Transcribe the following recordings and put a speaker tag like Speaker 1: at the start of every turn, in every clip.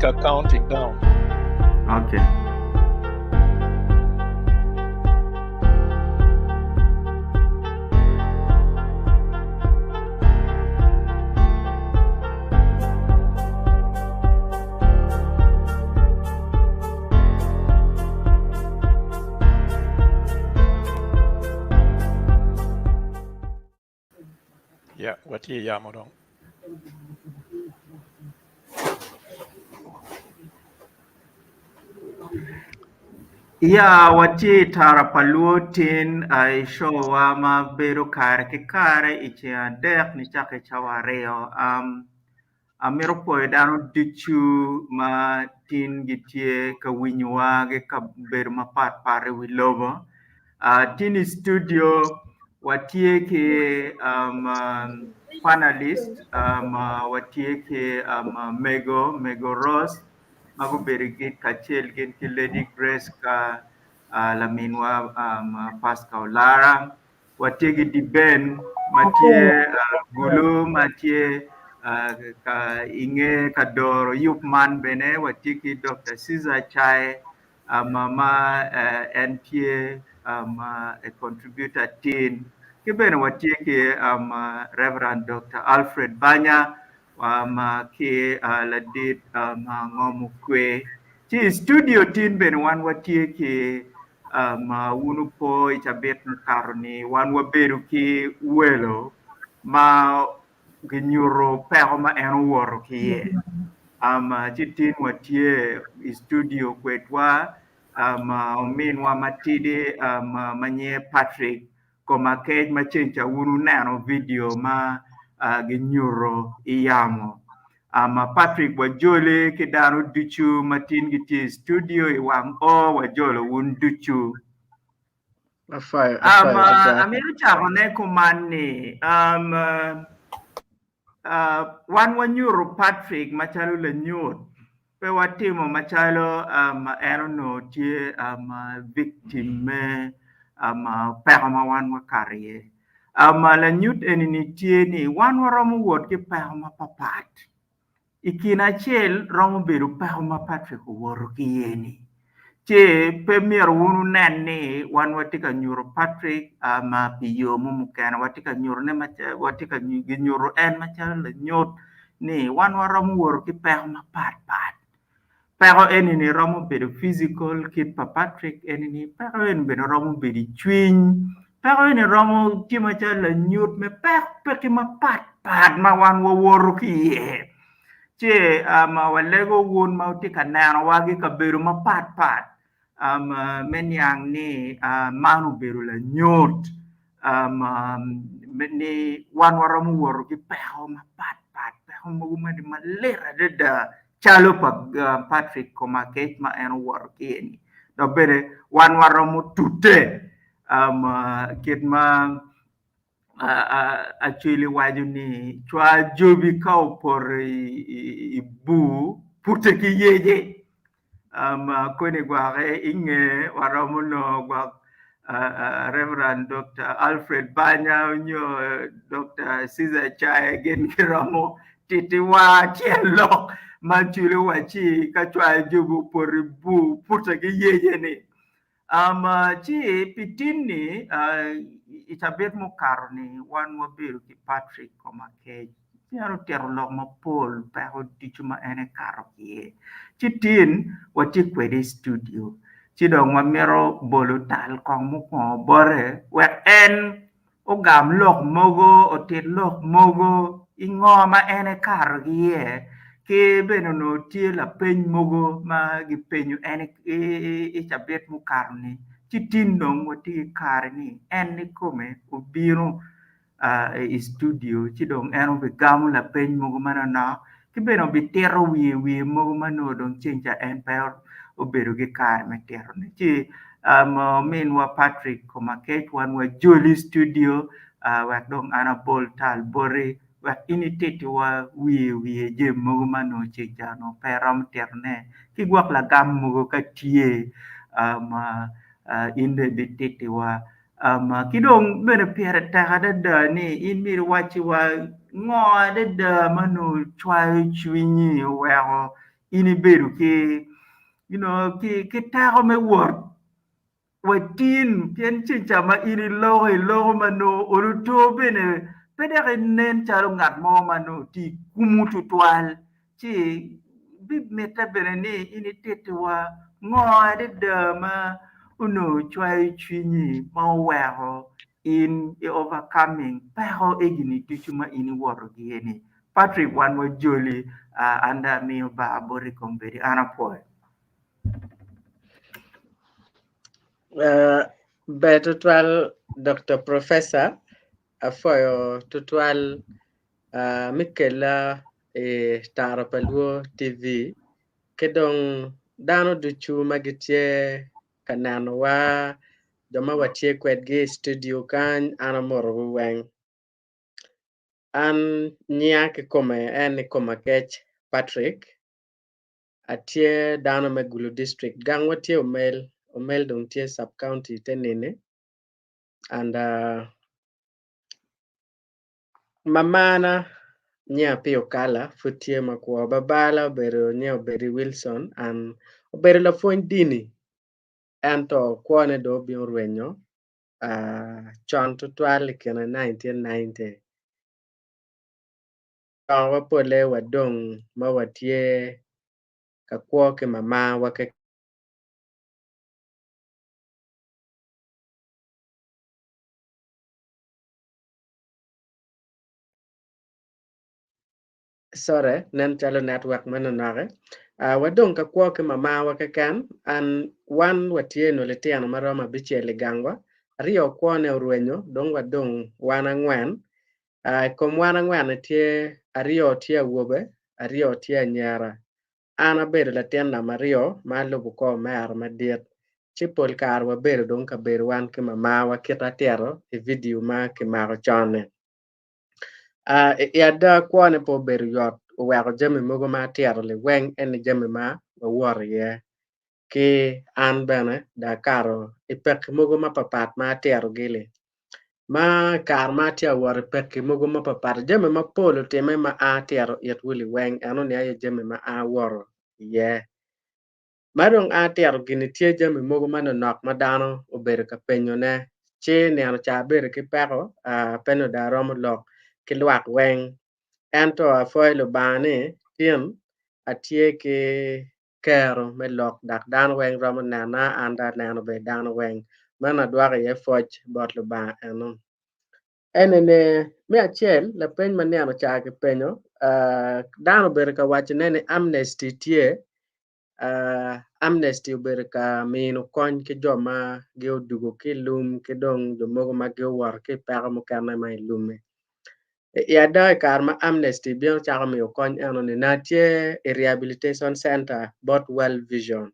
Speaker 1: take accounting down.
Speaker 2: Okay.
Speaker 1: Yeah, what ye yamodong.
Speaker 2: Yeah, wati tara palutin ay showa ma beru kare ke kare ichi dek ni chake chawareo amiro po dano dichu ma tin gitie ka winywa ge ka beru ma pat pare wi lobo tin studio watie ke panelist watie ke Mego Rose mago berigit kachel gen ki Lady Grace ka laminwa Pascal Lara wategi di Ben matie gulu matie ka inge kadoro yupman bene watiki Dr. Caesar Chai mama NPA a contributor teen kibene watiki Reverend Dr. Alfred Banya ke ladit ngomu kwe ti studio tin ben wan watie ke unu po ichabet mukarni wan waberu ki welo ma ginyuro pero ma en woro ki ye chitin watie studio kwetwa min wa matide manye Patrick koma kej machencha unu neno video ma ginyuro iyamo Patrick wajole ke dano duchu matin giti studio iwang o wajolo un duchu
Speaker 3: Afai.
Speaker 2: Amiru chako ne kumani wan wanyuro Patrick machalo le nyut pe watimo machalo eno no tie victim me peko ma wan wakarie la nyut enini tie ni wan waromo wuot ki peko ma papat ikina achiel romo bedo peko ma Patrick owuoro ki yeni che pe mier wunu nen ni wan watika nyuro Patrick ma piyo mumukena watika nyuro ne watika nyuro en machalo le nyot ni wan waromo wuoro ki peko ma pat peko enini romo bedo physical kit pa Patrick enini peko en bedo romo bedo chwiny peko enini romo tie machalo le nyot me peki ma pat ma wan wawuoro ki ye che walego wun ma utika neno wagi ka bedo ma pat menyang ni manu bedo la nyot ni wan waromo wuoro ki peko ma pat peko mogumadi malera dada chalo pa Patrick koma kech ma en wuoro ki do bede wan waromo tute kit ma actually waju ni chwa jobi ka opor ibu pute ki yeje kone gware inge waromo no gwa Reverend Dr. Alfred Banya nyo Dr. Caesar Chai gen kiromo titiwa chielo manchule wachi ka chwa jobi por ibu pute ki yeje ni chi pitini itabet mukaro ni wan wabedo ki Patrick koma kej yaro tero lok mapol pero dichu ma ene karo kie chitin wati kwede studio chidong wamero bolo tal kong muko bore wek en ogam lok mogo otet lok mogo ingoma ene karo kie ke beno no tie la peny mogo ma gi penyo ene itabet mukaro ni chitin dong wati kare ni en ni kome obiro studio chidong eno be gamu la peny mogo manana kibeno bitero wiye mogo manodong chencha en per obedo gi kare metero ni chi min wa Patrick koma kech wan wa Jolly studio wak dong ana bol tal bore wak initete wa wiye je mogo mano chencha no peram terne kigwak la gam mogo katie inde bitete wa kidong bene piere dada ni in mir wachi wa ngo dada manu chwai chwinyi wero ini beru ke ke taro me wor watin ken chama ini logo mano oruto bene pedere nen charo ngat mo mano ti kumutu twal chi bi meta bene ni ini tetwa ngode de ma uno chwai chini ma wero in overcoming pero egini tuchuma ini woro gieni Patrick one more jolly anda mi ba bori komberi anapoy
Speaker 3: Better Dr. Professor for tutual Mikela Tarapaluo TV kedong dano duchu magitie kanano wa joma watie kwedgi studio kan anamoro weng an nyake kome en koma kech Patrick atie dano megulu district gang watie omel dong tie sub county tenene and mamana nya pio kala futie makwa babala bero nya beri Wilson and beri la fuin dini ento kwane do bi urwenyo chon to twali kena 1990 wa pole wa dong ma watie ka kwo ke mama wa ke sorry nen chalo network mananare wa dong ka kwo ke mama wa ke kan an wan watie no letiano maroma bichele gangwa rio kwane urwenyo dong wa dong wana ngwen kom wana ngwen tie ario tie wobe ario tie nyara ana bedo la tienda mario malubu ko mer madiet chipol kar wa bedo don ka bedo wan ke mama wa kita tero e video ma ke maro chone ya da kwane po bedo yot wero jemi mogo ma tero le weng en jemi ma wor ye ke an bene da karo ipek mogo ma papat ma tero gile ma kar ma tia wor pek mogo ma papat jemi ma polo time ma a tero yet wili weng eno ne ay jemi ma a wor ye Marong atero gini tie jami mogo mano nok madano obedo ka penyo ne chi neno cha bedo ki peko penyo da romo lok ki luak weng ento afoilo bani tien atie ki kero me lok dak dano weng romo nena anda neno be dano weng mana dware ye foch bot lo ba eno enene me achiel la peny ma neno cha ki penyo dano bedo ka wacho nene amnesty tie amnesty obedo ka mino kony ki joma gi odugo ki lum ki dong jomogo ma gi owor ki peko mokene ma ilume ya da kar ma amnesty bino chako miyo kony eno ni natie e rehabilitation center bot well vision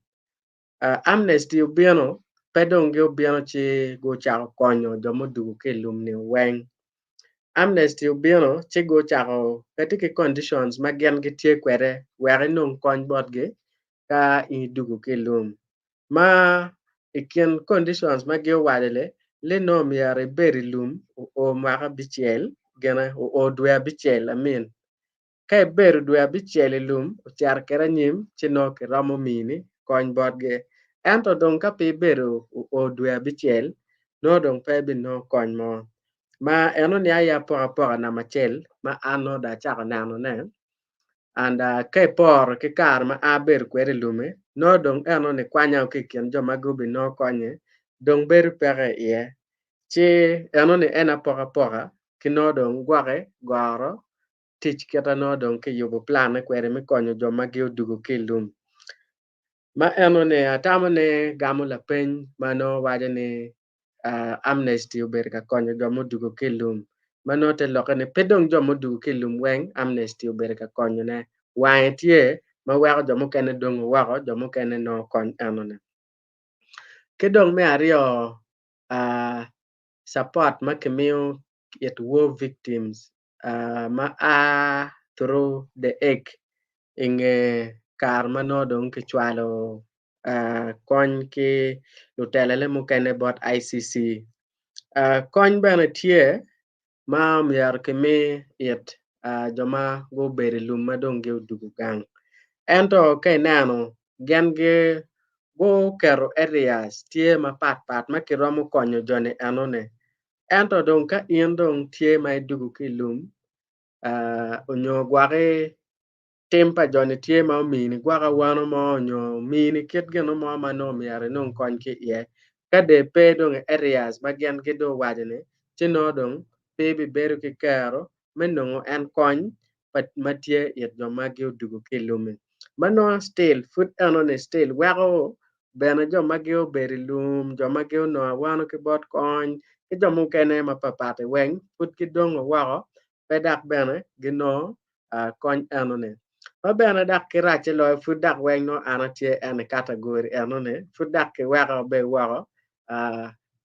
Speaker 3: amnesty obino pedong gi obino chi go chako konyo joma odugo ki lum ni weng amnesty obino chi go chako kati ki conditions ma gen gi tie kwede weri nong kony bot gi ka idugo ki lum ma ikin conditions ma gi wadele le nom yare beri lum o maka bichiel gena o dwe bichiel amin ka beru dwe bichiel lum o char kera nyim chino ke ramo mini kony bodge ento dong ka pi beru o dwe bichiel no dong pe bin no kony mo ma eno ni aya poka na machel ma ano da chako nano ne and ke por ke kar ma aber kwere lume no dong eno ni kwanya ke kien joma gobi no konye dong ber pere ye chi eno ni ena poka ki no dong gware goro tich keta no dong ke yubo plan kwere mi konyo joma gi odugo ki lum ma eno ni atamo ne gamo la peny mano waje ni amnesty ober ka konyo joma odugo ki lum mano te loke ni pedong joma odugo ki lum weng amnesty ober ka konyo ne wange tie ma weko jomo kene dong wako jomo kene no kony eno ne kedong me ario support ma kimiyo yet war victims ma through the egg inge kar mano dong ke chwalo kony ki lutelele mukene bot ICC kony bene tie ma mier kimi yet joma go beri lum madong ge udugu gang ento ke neno gen ge go kero areas tie ma pat ma kiromo konyo joni anone ento dong ka in dong tie ma dugu kilum onyo gwake tempa joni tie ma mini gwaka wano mo onyo mini kit gino mo ma no miare non kony ki ye ka de pe dong areas ma gen ke do wajene chino dong pe bi beru ki kero menongo en kony pat matie yet jo ma gi dugu kilum mano still food anone still wako bene jo ma gi oberi lum jo ma gi no wano ki bot kony ki jo mu kene ma papate weng put ki dongo wako pedak bene gino kony anone ma bene dak ki rache lo food dak weng no anatie ene category anone food dak ki wako be wako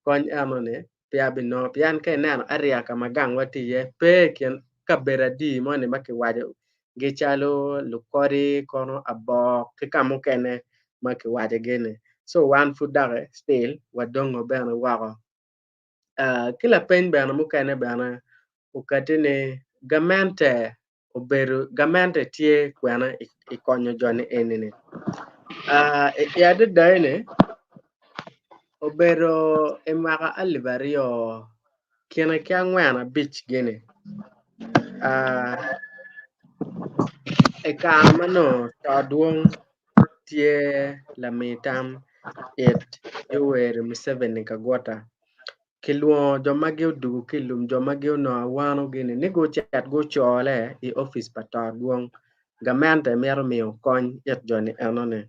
Speaker 3: kony anone pia bino pian ke neno area ka magang watiye pe kien kabera di mone maki wajo gichalo lukori kono abok ki kamu kene maki wajo gene so one food dare still wadongo bene wako kila pen bene mukene bene ukatine gamente oberu gamente tie kwena ikonyo joni enene yade daine obero emaka alibario kena kya ngwana beach gene ekan mano todwong tie lamitam it ewer Museveni kagwata kiluo jomagi odugu kilum jomagi no wano gini ni go chat go chole i office patodwong gamente mero miyo kony yet joni anone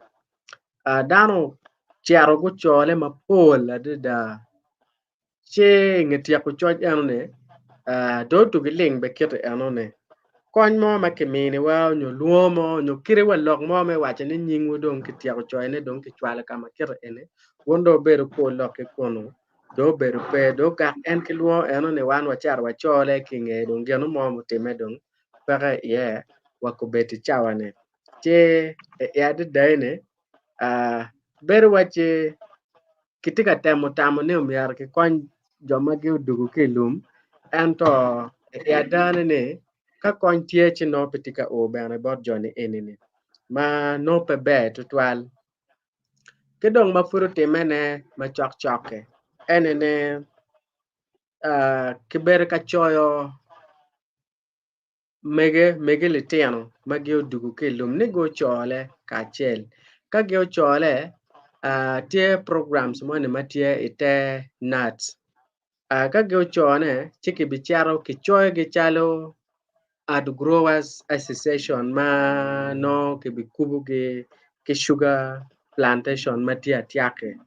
Speaker 3: dano chero go chole mapol adida che ngetia ko choj anone do to giling be kete anone kony mo makimini wa nyo luomo nyo kire wa lok mo me wache ni nying wodong kitia ko choyne dong kichwale kama kire ene wondo beru ko lok kono do beru pe do gak en kiluo anone wan wachar wachole kinge dong geno mo mutime dong paka ye wakubeti chawane che yade daine beru wache kitika temo tamo ne umiar ki kony joma gi udugu kilum ento yadane ne ka kony tie chino pitika o bene bot joni enini ma no pe be tutwal kedong mafuru timene ma chok enene kiber ka choyo mege litiano magi udugu kilum ni go chole kachel ka gi chole tie programs mone matie ite nuts ka gi chone chiki bicharo kichoyo gichalo ad growers association ma no ke bikubu ke sugar plantation matia tiake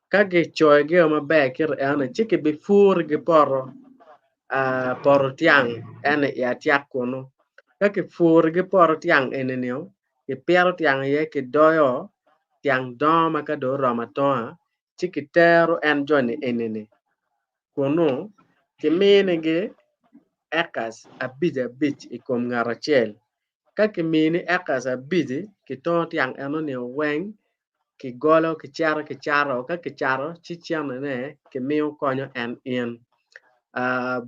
Speaker 3: ka ge choy ge ma be kir ene chike be fur ge poro tiang ene ya tiak kono ka ke fur ge poro tiang ene neo ke pero tiang ye ke doyo tiang do ma ka do roma to chike tero en joni ene kono ke mene ge ekas abija beach ikom ngarachel kake mini ekas abiji kitot yang enoni weng ki golo ki charo ka ki charo chichiano ne ki miyo konyo en in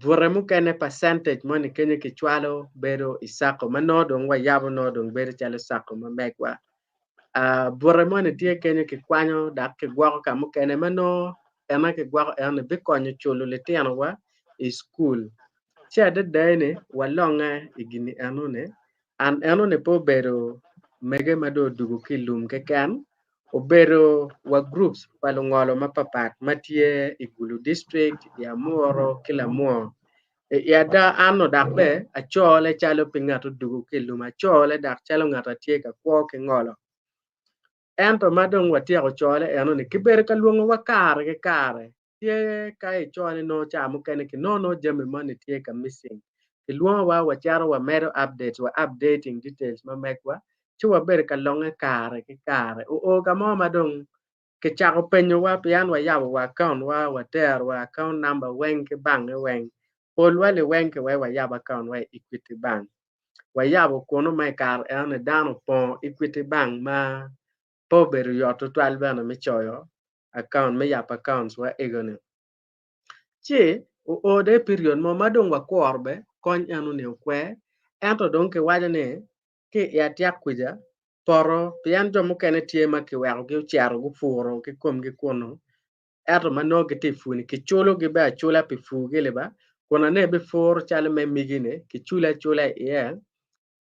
Speaker 3: bure mu kene percentage moni kenye ki chwalo bedo isako manodong wa yabo nodong bedo chalo sako mamekwa bure moni tie kenye ki kwanyo dak ki gwako ka mu kene mano ema ki gwako ene bi konyo chulo litiano wa i school Chade daine walonga igini anone an anone po bero mege mado dugu kilum keken obero wa groups palungolo mapapat matie igulu district ya muoro kila muo yada ano dakbe achole chalo pingato dugu kilum achole dak chalo ngata tie ka kwo ke ngolo ento madong watia ko chole anone kiber ka luongo wakare ke kare tie kai chole no chamu kene ki no jame money tie ka missing ki luo wa wacharo wa medo updates wa updating details ma mekwa chi wa ber ka longe kare ki kare o ka mo madong ke chako penyo wa pian wa yawo wa account wa ter wa account number wen ke bang wen pol wale wen ke wa yawo account wa Equity Bank wa yawo kono mai kar ene dano po Equity Bank ma po beru yoto twal bana me choyo account me yap accounts wa egone chi o de period mo madong wa korbe kon anu ne kwe ento don ke wajane ke ya tiak kuja poro pian jo mo kene tie ma ki wero gi charo gu furo ki kom gi kono eto mano ki ti funi ki chulo gi ba chula pi fu gi le ba kono ne be for chale me migine ki chula ye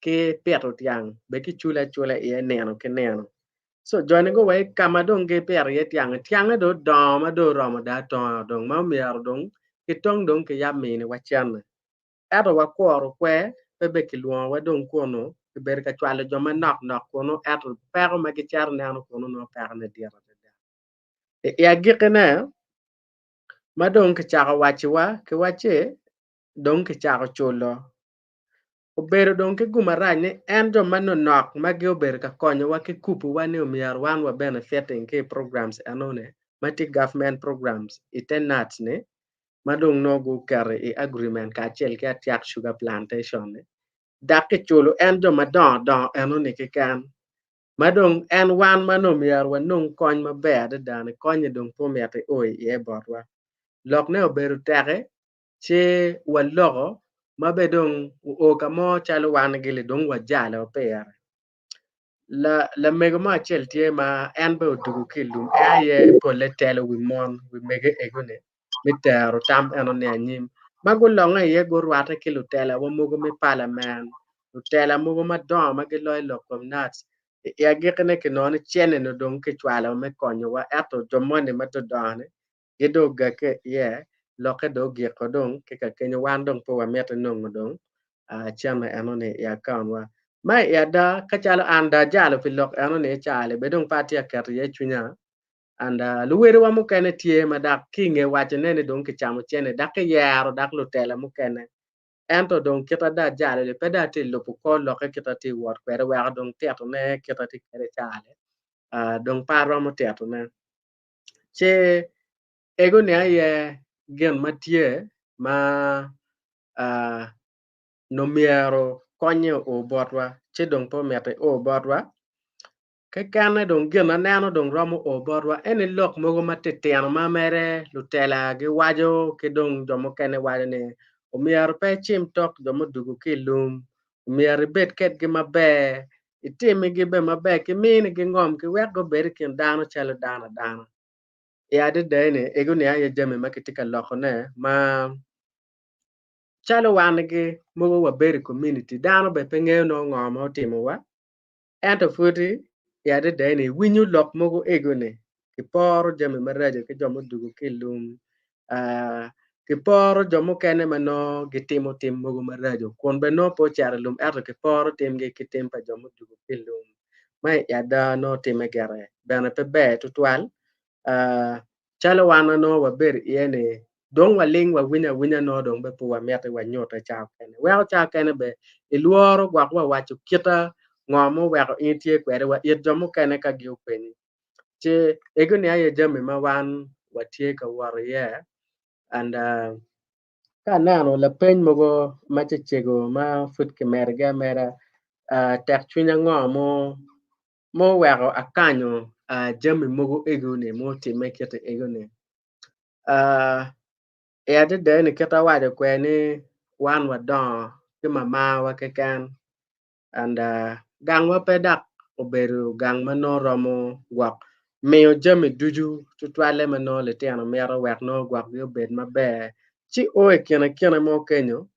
Speaker 3: ki peto tiang be ki chula ye neno ki neno so jone go wai kama dong ge per ye tiang do do ma do romo da to dong ma mier dong ki tong dong ki ya mi ne wa chan eto wa kworo kwe be ki luo wa dong kono ki ber ka chwale jo ma nok kono eto pero ma ki char neno kono no per ne dira ya gikene ma dong ki chaka wachiwa ki wache dong ki chaka chulo obero dong ki guma rany en jo mano nok ma gi ober ka konyo wa ki kupu wa ni umiar wan wa benefiting ki programs anone mati government programs itenat ne ma dong no go kare i agreement ka chel ki atiak sugar plantation ne dak ki chulo en jo ma don anone ki kan ma dong en wan mano umiar wa nong kony ma ber dane konye dong po mete oi ye borwa lok ne oberu tere che walogo mabedong o kamo chalo wan gile dong wajala oper la mego ma chel tie ma en be odugu kilum aye poletelo wi mon wi mege egone mitero tam eno ne anyim mago longa ye go rwata kilu tela wo mogo mi parliament utela mogo ma don ma giloy lokom nuts ya gikene ke non chene no dong ke chwala me konyo wa eto jomone matodone gidoga ke ye loke do gi kodong ke ka kenyo wan dong po wa meta nong dong chama anone ya kanwa mai ya da ka chala anda jalo filok anone chale bedong pati akar ye chunya anda luwere wa mukene tie ma dak kinge wache nene dong ke chamo chene dak ke yaro dak lutela mukene ento dong kita da jale le peda ti lopu ko loke kita ti wor kwere wa dong teto ne kita ti kere chale dong paro mo teto ne che ego ne aye gen matie ma nomiero konyo o borwa che dong po mete o borwa ke kana dong gena nano dong romo o borwa ene lok mogo matetiano ma mere lutela gi wajo ke dong jomo kene wajo ne omier pe chim tok jomo dugu ki lum omier bet ket gi mabe itimi gi be mabe ki mini gi ngom ki wek go beri kin dano chalo dano ya de dene ego ne aye jame makitika loko ne ma chalo wan gi mogo wa beri community dano be pengeyo no ngoma otimo wa ento futi ya de dene winyu lok mogo ego ne ki poro jame maraje ke jomo dugu ki lum ki poro jomo kene mano gitimo tim mogo marajo kon be no po chare lum eto ki poro tim gi ki tim pa jomo dugu ki lum mai ya da no time gere bene pe be tutwal chalo wana no wa ber yene dong wa ling wa winya no dong be po wa mete wa nyota cha kene wa cha kene be iluoro gwa wa wacho kita ngomo wa itie kwere wa it jomo kene ka gi openi che ego ne aye jame ma wan wa tie ka war ye and ka nano la pen mogo ma chego ma fut ke merga mera tek chunya ngomo mo wa akanyo jame mogo ego ne mo time kete ego ne ya de dene keta wajo kweni wan wa don ki mama wa kekan and gang wa pedak oberu gang mano romo gwak miyo jame duju tutwale mano le tiano mero wek no gwak yo bed mabe chi o kena mo kenyo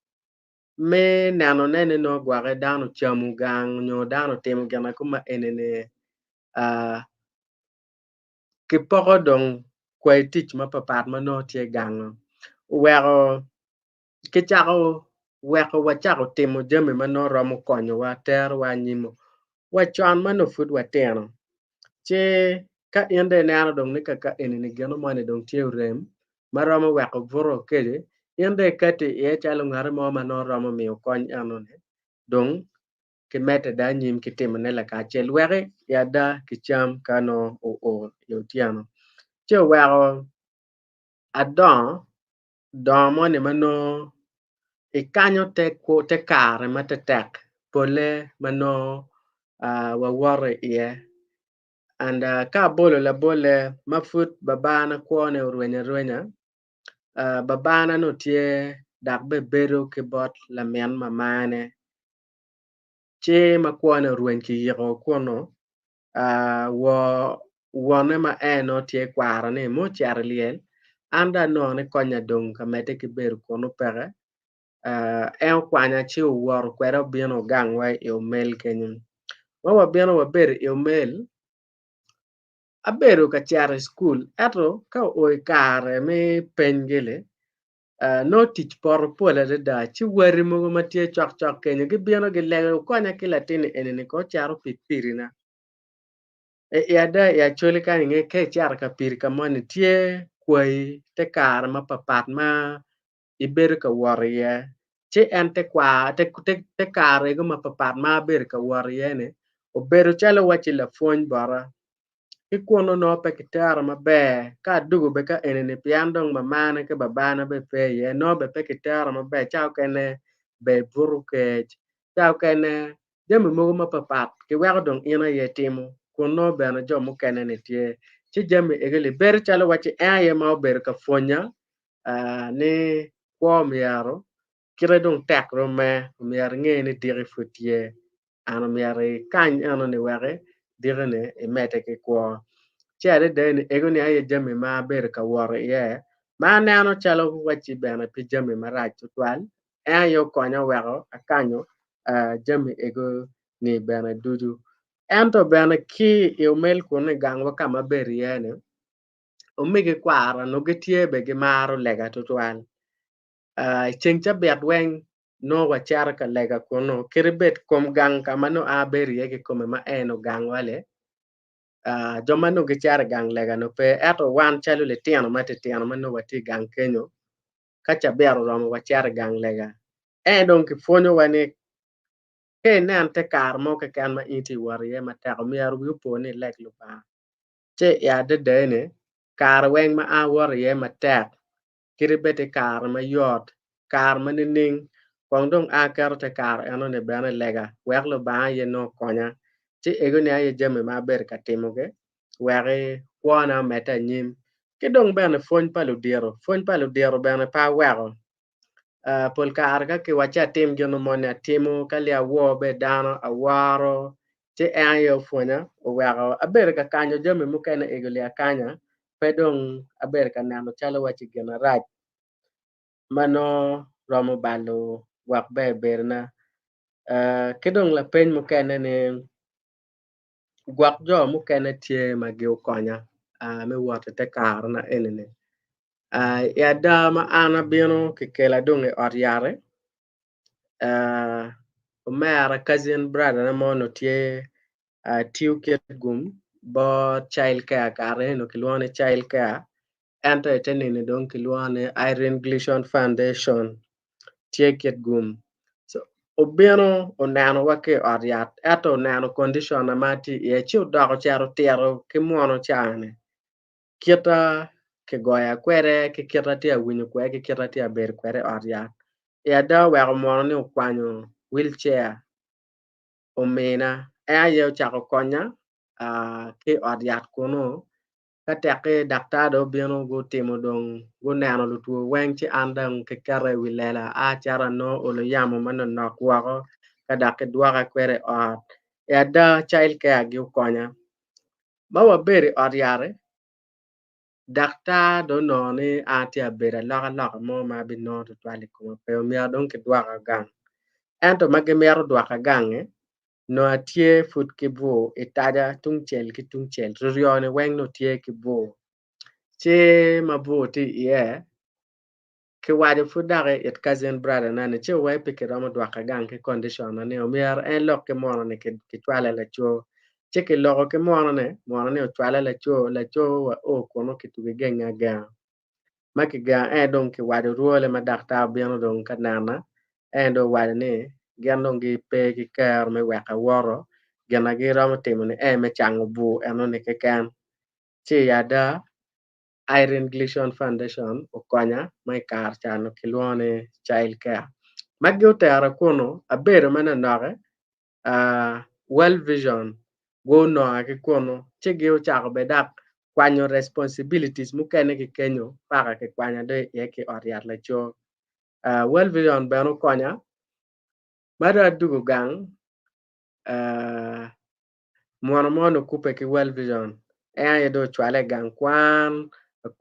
Speaker 3: me nano nene no gwak dano chamu gang nyo dano timo gana kuma enene ki poko dong kwai tich ma papat mano tie gang wero kichako weko wachako timo jame mano romo konyo wa ter wa nyimo wachon mano fut wateno che ka inde ne ano dong ni kaka enini geno mane dong tie rem maromo weko voro keje inde kati ye chalo ngare mo mano romo miyo kony anone dong kimete da nyim kitimo ne la ka chel wege ya da kicham kano o yotiano che wero adon domo ne mano ikanyo te kare matetek pole mano wa wore ye and ka bolo la bole mafut babana kwone rwenya babana no tie dak be bedo ke bot la men mamane che makwone rwen ki yego kono wo ne ma eno tie kwara ne mo char liel anda no ne konya dong kamete ki ber kono pere en kwanya chi wor kwero bieno gangwa e mel kenyum wa bieno wa ber e mel abero ka char school eto ka o kare me pengele no tich por pole da chi wari mo ma tie chok chok kenyo gi bieno gi lego konya ki latini enene ko charo pipirina ya chole ka nge ke char ka pir ka mon tie kwai te kar ma papat ma iber ka warrior che en te kwa te kar go ma papat ma ber ka warrior ne obero chalo wachi la fony bara ikuono no pe kitara mabe ka dugo be ka enene piandong mamane ke babana be pe ye no be pe kitara mabe chao kene be buru ke chao kene jemi mogo ma papat ke wego dong ina ye timo kuno be na jomo kene ne tie chi jemi egele ber chalo wachi ye ma ber ka fonya ni kwa miaro kire dong tek ro me miar nge ni diri futie ano miari kany ano ni wege dire ne emete ke kwa chere de ego ni aye jami ma ber ka wor ye ma neno chalo wachi bena pi jami marach twal yo konyo wego akanyo jami ego ni bena dudu ento bena ki email ko ne gangwa kama ber ye ne omige kwara no getie be gi maro lega twal chencha bet weng no wachar ka lega kono kiribet kom gang kama no aber ye ke kome ma eno gang wale joma no gichar gang lega no pe eto wan chalo le tiano mano wati gang kenyo kacha bero romo wachar gang lega don ki fonyo wani ke ne ante kar mo ke kan ma iti wariye mata ko mi aru yupo ni lek lu pa che ya de ne kar weng ma a wariye mata kiribete kar ma yot kar ma ning kong dong a kar te kar eno ne bana lega wek lo ba ye no konya che ego ne aye jame ma ber ka timoge were kwana meta nyim ke dong bana fony palu diero bana pa wero pol kar ka ke wacha tim jono mone timo kalia wo be dano awaro che ayo fonya o wero aber ka kanyo jame mu kene ego le akanya pedong aber ka nano chalo wachi gena raj mano romo balo wak be berna kedong la peny mo kene ne gwak jo mo kene tie ma giu konya me wate te kar na enene ya da ma ana bino ke kela dong e ot yare omera cousin brother na mono tie tiu ket gum bo child care kare no kilwane child care ento etenene dong kilwane Irene Gleason Foundation tie ket gum so obino onano wake oriat eto onano condition amati ye chiu doko chero tiero kimono chane kita ke goya kwere ke kita tia winyo kwe ke kita tia ber kwere oriat ya da wego mono ni okwanyo wheelchair omena ayo chako konya ke oriat kono kateke daktado bino go timo dong go nano lutu weng chi andang ke kare wilela chara no olo yamo mano nok wako kadake dwaka kwere ot ya da child care gi konya bawa beri ot yare daktado no ni atia bera laka mo ma bi no to twali ko pe mi adon ke dwaka gang ento mage mero dwaka gange no atie fut kibu itaja tungchel ki tungchel rione weng no tie kibu che mabuti ye ke waje fudare it cousin brother na ne che wai pike ramo dwaka gang ke condition na ne omier en lok ke mono ne ke twala la cho che ke loko ke mono ne twala la cho wa o kono ke tuge genga ga ma ke ga don ke waje ruole ma dakta biano don kanana do waje ne gando gi pe ki kar me waka woro gana gi ramo timo ne me chango bu eno ne ke kan che yada Irene Gleason Foundation okonya mai kar chano kilwane child care magi utera kuno abere mana nore well vision go no ake kuno chigi uchako bedak kwanyo responsibilities mukene ki kenyo para ke kwanya de yeke oriat la cho well vision beno konya mada dugu gang mono kupe ki well vision e do chwale gang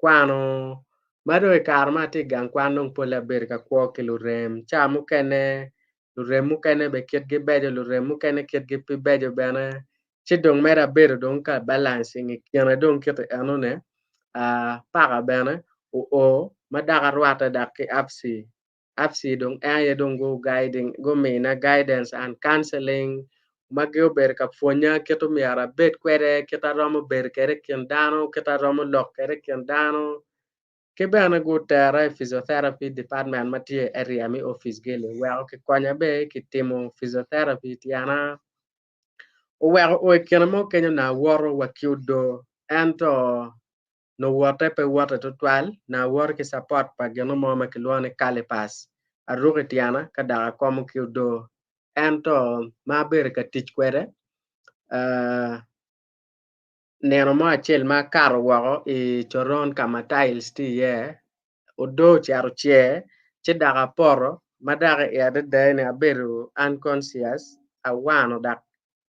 Speaker 3: kwano mado e karma ti gang kwano pola ber ka kwo ki lurem cha mukene lurem mukene be ket gi bejo lurem mukene ket gi pi bejo bene chi dong mera ber dong ka balancing yana dong ket anone para bene o madaga rwata dak ki apsi dong e dong go guiding go mina guidance and counseling magyo ber ka puonya keto miara bet kwere kita romo ber kere kien dano kita romo lok kere kien dano ke bana go tera physiotherapy department matie area mi office gele well ke konya be ki timo physiotherapy tiana o well o kena mo kenya na woro wakiudo ento no wote pe wote to twal na wor ki support pa geno mo ma kilwane kale pas aruke tiana kada ko mo kiudo ento ma ber ka tich kwere neno mo achiel ma karo woko I choron kama tiles ti ye odo charo che daga poro madaga ede dene aberu unconscious awano dak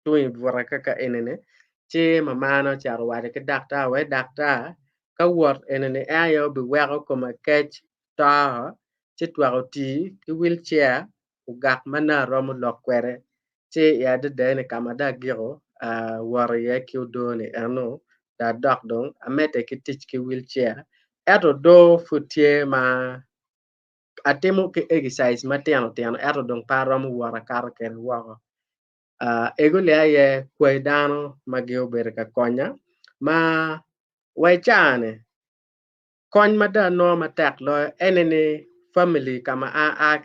Speaker 3: tuin vora kaka enene che mamano charo wade ke dakta we dakta ka wot enene ayo bi weko koma kech ta che twaro ti ki wheelchair ugak mana romo lokwere che ede dene kama da giro war ye ki udone ano da dok dong amete ki tich ki wheelchair eto do futie ma atimo ki exercise matiano tiano eto dong paro mu wara karo ken wako ego le aye kwe dano magi ober ka konya ma waichane kony mada no matek lo enene family kama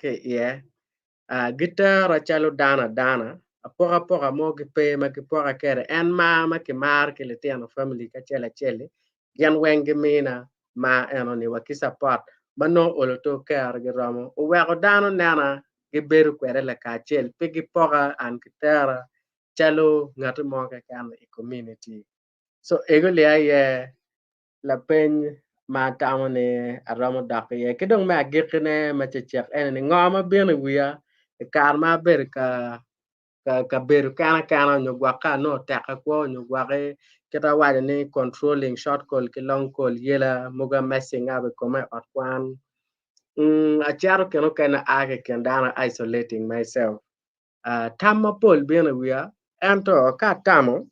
Speaker 3: ke ye gitara chalo dana apoka mo gi pe ma gi poka kere en ma ki mar ki le tiano family ka chele gen wenge mina ma eno ni waki support mano olo to kere gi romo o weko dano nana gi beru kwere le ka chel pe gi poka an kitara chalo ngatu mo ka kan e community so ego le aye la peny ma tamo ni aromo dak ye kidong ma gikne ma chechek en ni ngoma bene wiya kar ma ber ka ber kana nyugwaka no teka kwa nyugwake kita wade ni controlling short call ki long call yela muga messing up kome atwan acharo keno kana ake kendana isolating myself tamma pol bene wiya ento ka tamo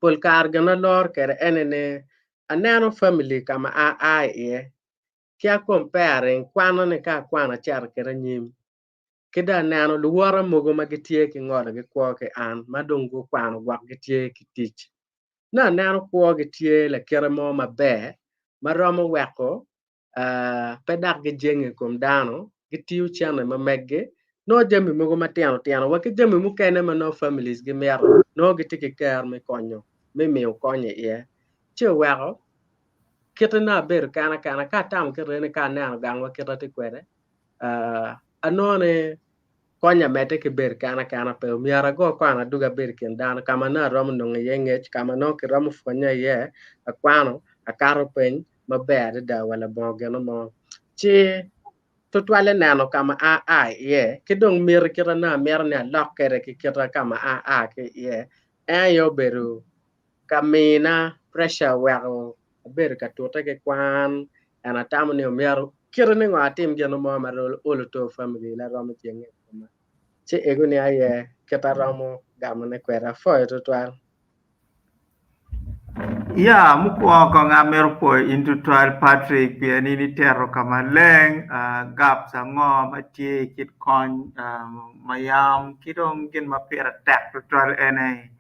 Speaker 3: pol kar gana lor kere enene aneno family kama ye kia comparing kwano ni ka kwano char kere nyim kida neno luwara mogo magitie ki ngore gi kwo ke an madongo kwano gwak gitie ki tich na neno kwo gitie la kere mo mabe maromo weko pedak gi jenge kom dano gitiu chane mamegge no jami mogo tiano waki jami mukene mano families gi mero no gitiki care me konyo me miyo konye ye che weko kita na ber kana ka tam kere ni ka neno gangwa kita ti kwede anone konya mete ki ber kana pe miara go kwana duga ber ken dano kama na rom no yengech kama no ki rom fonya ye akwano akaro pen maber da wala bogeno mo chi to twale nano kama ye kidong mir kira na mer ne lokere ki kira kama ke ye yo beru kamina pressure wero ber ka tota ke kwan ana tamu ne miaro kira ne ngatim geno mo marol olo to family la rom jenge che ego ni aye keta romo gamane kwera foi to twal
Speaker 2: Ya mukwa ko ngamer po into twal Patrick piani ni terro kamaleng gap sango matie kit kon mayam kidong gin mapera tak to twal ene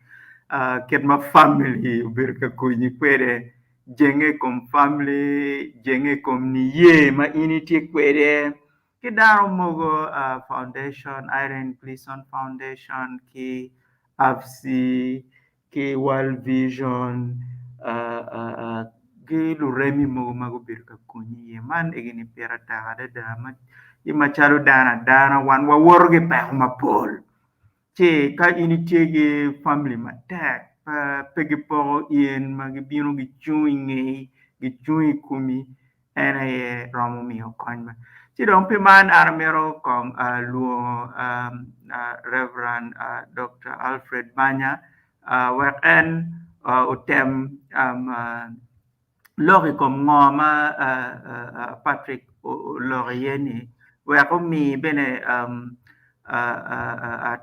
Speaker 2: kit ma family birka kunyi kwere jenge kom family jenge kom ni ye ma initi kwere kidaro mogo foundation Iron Gleason Foundation ki AFSI ki World Vision gi luremi mo mago bir ka kunyi ye man egini pera ta da ma imacharo dana wan wa worge pa ma pol che ka initiate gi family ma tek pegi po ien ma gi bino gi chui gi chui kumi ena ye romo mio konma ci don pe man armero kong luo Reverend Dr. Alfred Banya wek en utem lori kom ngoma Patrick lori yeni wek mi bene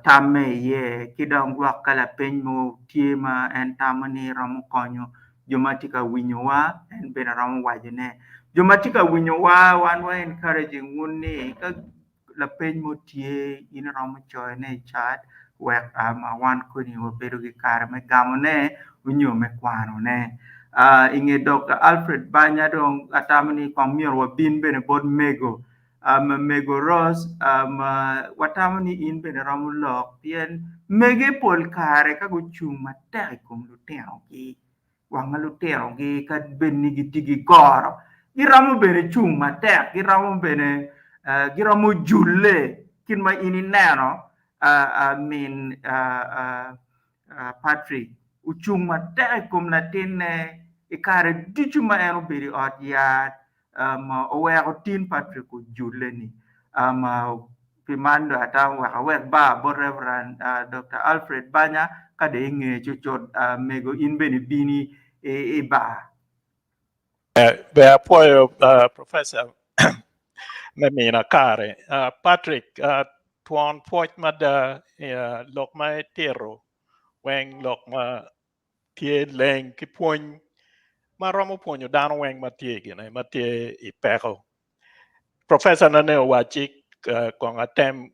Speaker 2: tamme ye kidong gwak kala piny mo tie ma en tamani romo konyo joma tika winyo wa en bene romo wajone joma tika winyo wa wan wa encouraging wuni ka la piny mo tie in romo choy ne chat wek ma wan kuni wabedo gi kare me gamo ne winyo me kwano ne inge Dr. Alfred Banya dong atamani kong mior wabin bene bod mego mego Ross watamani in bene romo lok tien mege pol kare ka guchung matek kum lutero gi wanga lutero gi ka ben nigi tigi goro giromo bene chung matek giromo bene giromo julle kin ma ini neno min Patrick uchung matek kum latin ne ikare dichu ma en obedi ot yat oweko tin Patrick ujulle ni pimando ata wek ba bo Reverend Dr. Alfred Banya kade inge chuchot mego in bene bini ba
Speaker 1: Be apoyo Professor Memina Kare. Patrick, tuan poch mada lok ma tero weng lok ma tie leng ki poñ ma romo poño dano weng ma tie gine ma tie I peko. Professor nane wachik kong atem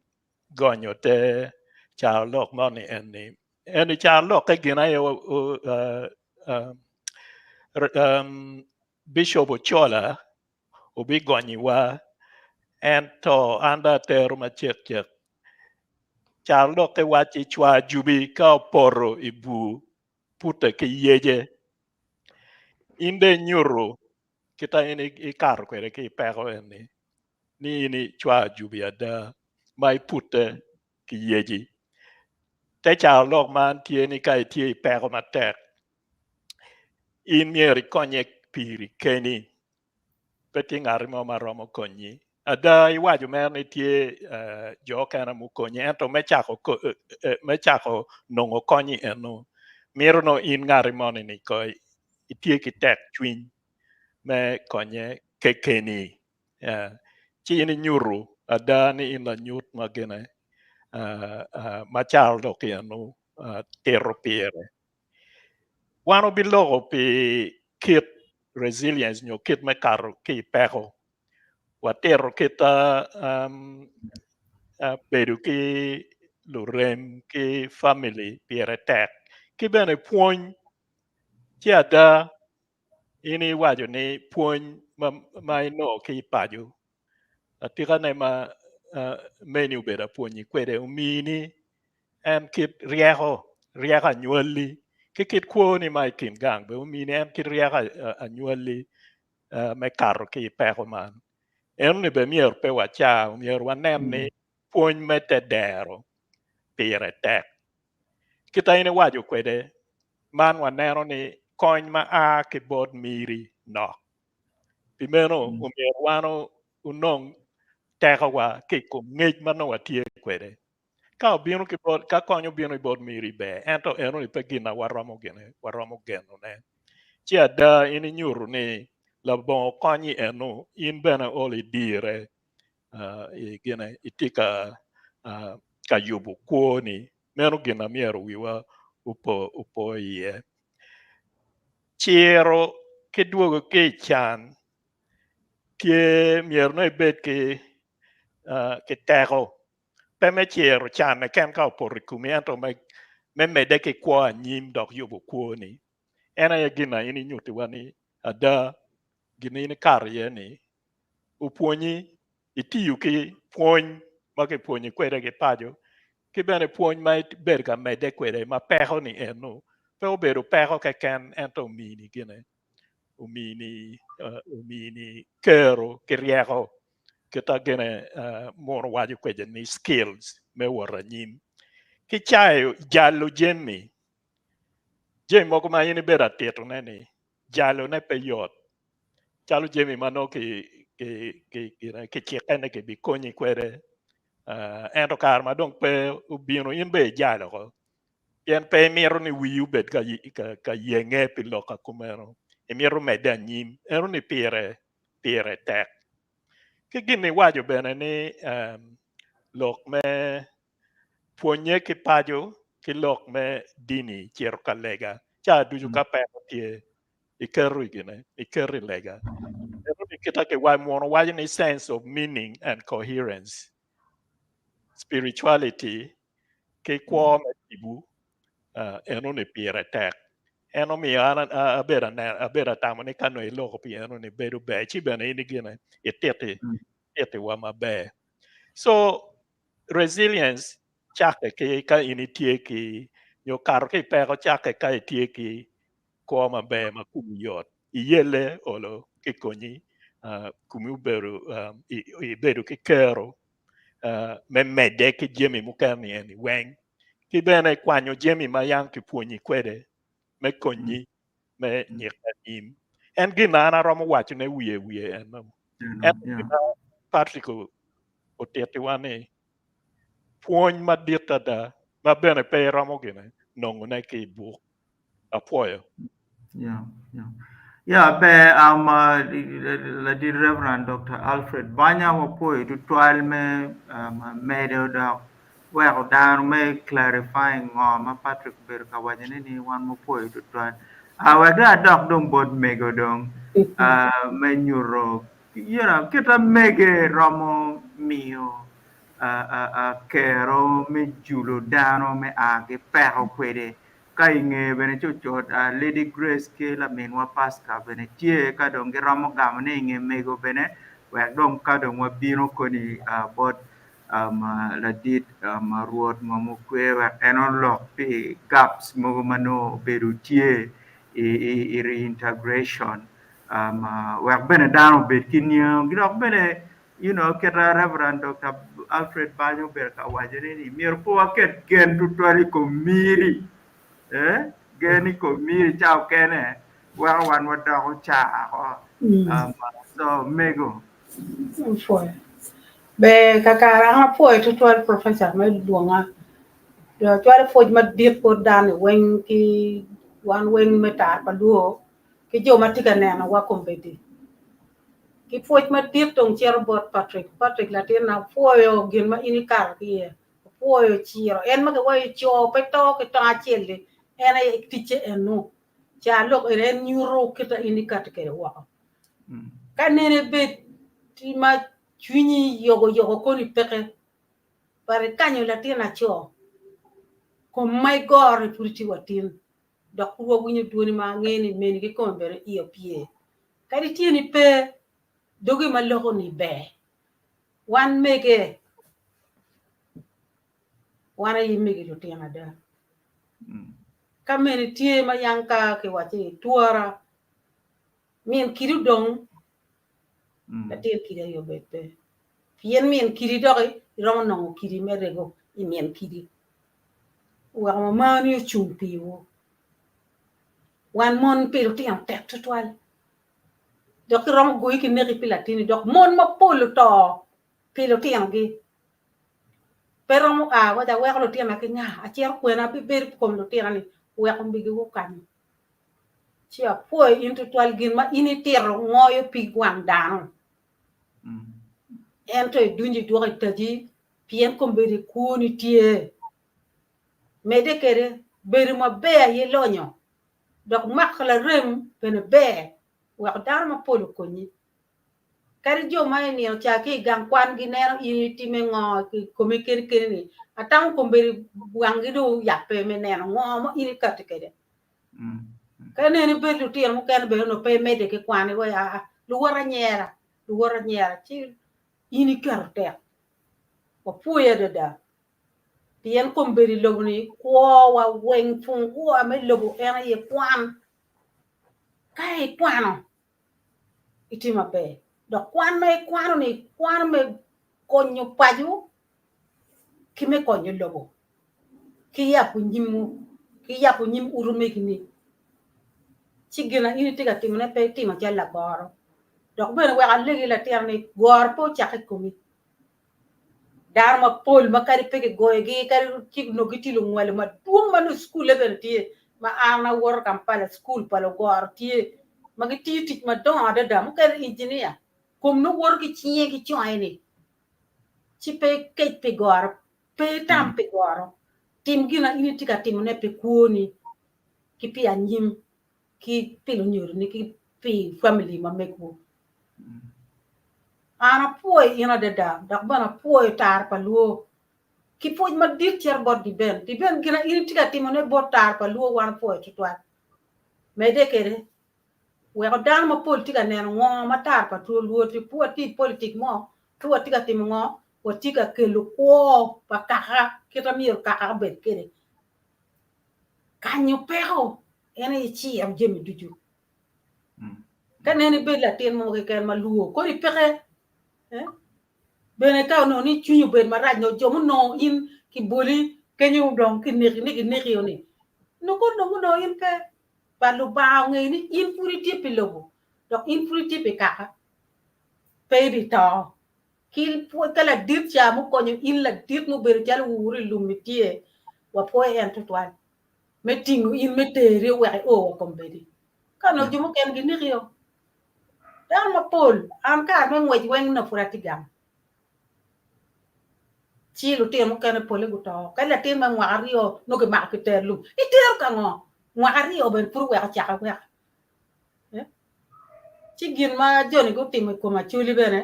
Speaker 1: gonyo te chao lok moni eni chao lok ke gina Bishop Ochola ubi gonyi wa ento anda teru ma chek charlo ke wachi chwa jubi ka poro ibu puta ke yeje inde nyuro kita ini ikar kwere ke pero eni ni chwa jubi ada mai puta ke yeji te charlo man tieni kai tie pero matek in mieri konye piri keni peti ngarimo maromo konyi ada iwaju mer ni tie jo kana mu konyi ento mechako nongo konyi eno miro no in ngarimo ni ko itie kitek chwiny me konye kekeni chi ni nyuru ada ni in la nyut magene machal do kienu tero piere wano bilogo pi kit resilience nyo kit me karo ki peko watero kita bedo ki lurem ki family piere tek ki bene puony ci ada ini wajo ni puony ma ino ki pajo atika ne ma menu beda puonyi kwede umini en kit rieko anyuoli ki kit kuoni ma ikin gang be umini en kit rieko anyuoli me karo ki peko man en ni be mier pe wacha mier wanem ni puony mete dero pire tek kita ini wajo kwede man wanero ni kony ma a ki bod miri no pimeno umier wano unong teko wa ki kum ngej mano watie kwede ka obino ki bod ka konyo bino bod miri be ento eno ni pe gina waromo geno ne ci ada ini nyuru ni labo konyi eno in bena oli dire gina itika ka yubu kuoni meno gina miero wiwa upo ye chiro ke duogo ke chan ke miero no bet ke teko pe me chiro chan ne ken ka por kumiento me mede ke kwa nyim dok yubu kuoni ena ya gina ini nyuti wani ada gina ini karye ni upuonyi itiyu ki puony ma ke puonyi kwede ke pajo ki bene puony ma ber ka mede kwede ma peko ni eno pe obedo peko ke ken ento mini gine umini kero ki rieko kita gine moro wajo kwede ni skills me wara nyim ki chayo jalo jemi moko ma ini beda tito neni jalo ne pe yot chalo jemi mano ki chikene ki bi konyi kwede ento kar ma dong pe ubino in be jalo ko Pian pe miro ni wiu bet ka yenge piloka kumero. E miro meda nyim. Ero ni pire tek. Kigini wajo bene ni lok me puonye ki pajo ki lok me dini chiero ka lega. Cha duju ka pe tie ikerri gine, ikerri lega. Ero ni kita ke wajo ni sense of meaning and coherence. Spirituality ke kwa me tibu eno ni pire tek. Eno mi abera tamo ni kano iloko pi eno ni bedu be. Chi bene ini gine ete wa mabe. So resilience chake ke ka ini tie ki yo karo ke pero chake ka tie ki ko mabe ma kumiyot. Iyele olo ke konyi kumi beru i beru ke kero me mede ke jemi mukani eni weng. Ki bene kwanyo jemi ma yang ki puonyi kwede me konyi me nyikanim. En gina ana romo wacho ne wiye en. En gina Patrick otete wane puony madit ada ma bene pe romo gine nongo ne ki buk apoyo.
Speaker 2: Yeah, the Reverend Dr. Alfred Banya Wapoy to trial me made well down me clarifying ma Patrick Berka Wajanini one more point to try. Our dog don't both mego dong menuro. You know, kita mege romo mio kero me julo dano me age pero kwede. Kainge bene chuchot Lady Grace ke la minwa pasca bene tie ka dong ramo gamne nge mego bene wa dong ka dong wa bino koni bot la dit ruot mo kwe wa enon lock pe gaps mo mano beru tie i reintegration wa bene dano bet kinyo gidok bene you know kera Reverend Dr. Alfred Banyo Berka wajere ni mir po waket gen tutwali ko miri geni ko miri chao kene wa wan wa do cha so mego
Speaker 4: foi be kakara ha foi to professor me duanga do to foi ma dir ko dan wen ki wan wen meta pa duo ki jo matika nena wa kompeti ki foi ma dir tong cher bot Patrick la tena foi o gin ma ini kar ki foi chiro en ma wa cho pe to ki ta chele ena tiche eno cha lok eren nyuro kita ini kat ke wa kanene bet ti ma chwinyi yogo ko ni peke pare kanyo la tina cho ko mai gore purti watin dok wo gunyo duoni ma ngeni meni ke ko bere iyo pie kadi tieni pe dogi ma loko ni be wan mege wana yimege do tina da kameni tie ma yanka ke wati tuara mien kiru dong la tie kiri yo bete pien mien kiri dogi rom no kiri merego i mien kiri wa mani chumpi wo wan mon pelo tiang tek total dok rom go iki neri pilatini dok mon ma polo to pelo tiang gi pero mo wa da wa lo tiang ke nya a chier kwena bi ber kom lo tiang ni wa kom bi go kan chia poi into total gin ma ini tero ngoyo pi gwang dan ento dunji do taji pien kom be ko ni tie mede kere beri ma be ye lonyo dok makla rem pen be wa dar ma polo koni kari jo mai ni o cha ki gang kwan gi nero i ti me ngo ki komi ker ni atang ko beri wangi do ya pe me nero ngo mo ini kat kede kane ni be lu ti mo kan be no pe mede ke kwan go ya lu wara nyera ti ini kar te o puye de da tien kom beri logni ko wa wen fun ko me logo era ye kwan kai kwano itima be do kwan me kwano ni kwan me konyo paju ki me konyo logo ki ya kunyim urume kini chigena ini tiga timne pe tima jalla baro do be wa alle la terni gor po chakko mi dar ma pol ma kari pege goyege kari kig no giti lu ngwale ma tuong manu school level tie ma ana wor Kampala school palo gor tie ma giti tik ma don ada da mo kari engineer kom no wor ki chie ki choini ci pe ke pe gor pe tam pe gor tim gina ini tika tim ne pe kuoni ki pi anyim ki pe lo nyur ni ki pe family ma meko ana poi ina de da bana poi tar paluo ki poi ma dir tier bot di ben gina ini tika tim ne bot tar paluo wan poi tutwa me de kere we ko dan ma politika ne ngo ma tar pa tu luo ti pu ti politik mo tu tika tim ngo o tika ke lu ko pa ka kita mi ka bet kere kanyo pero ene chi am jemi duju kanene be la ten mo ke ma luo ko ri pere bene ka no ni chunyu be ma raj no jomo no in ki boli kenyu dong ki ne yoni no ko no in pe ba lu ba ngai ni in puri ti pe logo donc in puri ti pe ka pe di to kil po kala dit cha mo ko in la dit mo be jal wuri lumitie wa po en to twan meeting in metere wa o ko be kano jumo ken gi ni rio dan ma pol am ka me ngwe wen na furatigam chi lu te mo ken pole gu to ka la te ma ngwa rio no ke ma ke te lu ite ka ngo ngwa rio ben pur wa cha ka wa chi gin ma joni go tim ko ma chuli bene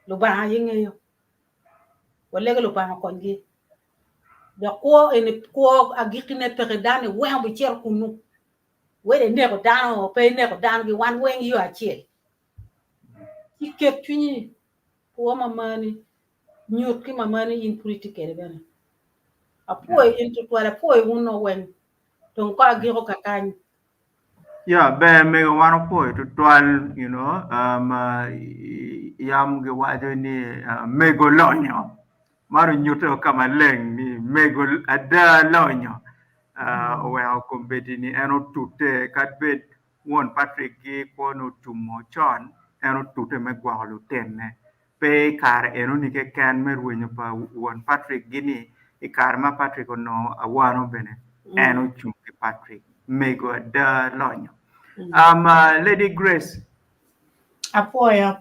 Speaker 4: lu ba yenge yo wala ga lu ba ko ngi da ko ene ko agikine pere dane wa bu cher kunu wede ne ko dano pe ne ko dan gi wan wen yo achie ike tuni ko mamani nyot ki mamani in politique re bana apoy into twala apoy uno wen don ko agiro kakany
Speaker 2: Yeah, be me wan po to twal, you know, yam ge wajo ni mego lonyo. Maru nyuto kama leng ni mego ada lonyo. We ha kombeti ni eno tute katbet won Patrick gi kono tumo chon eno tute me gwalu tenne. Pe kar eno ni ke kan me ruenyo pa won Patrick gini i kar ma Patrick no awano bene eno chunki Patrick mego ada lonyo. Lady Grace.
Speaker 5: Apoyo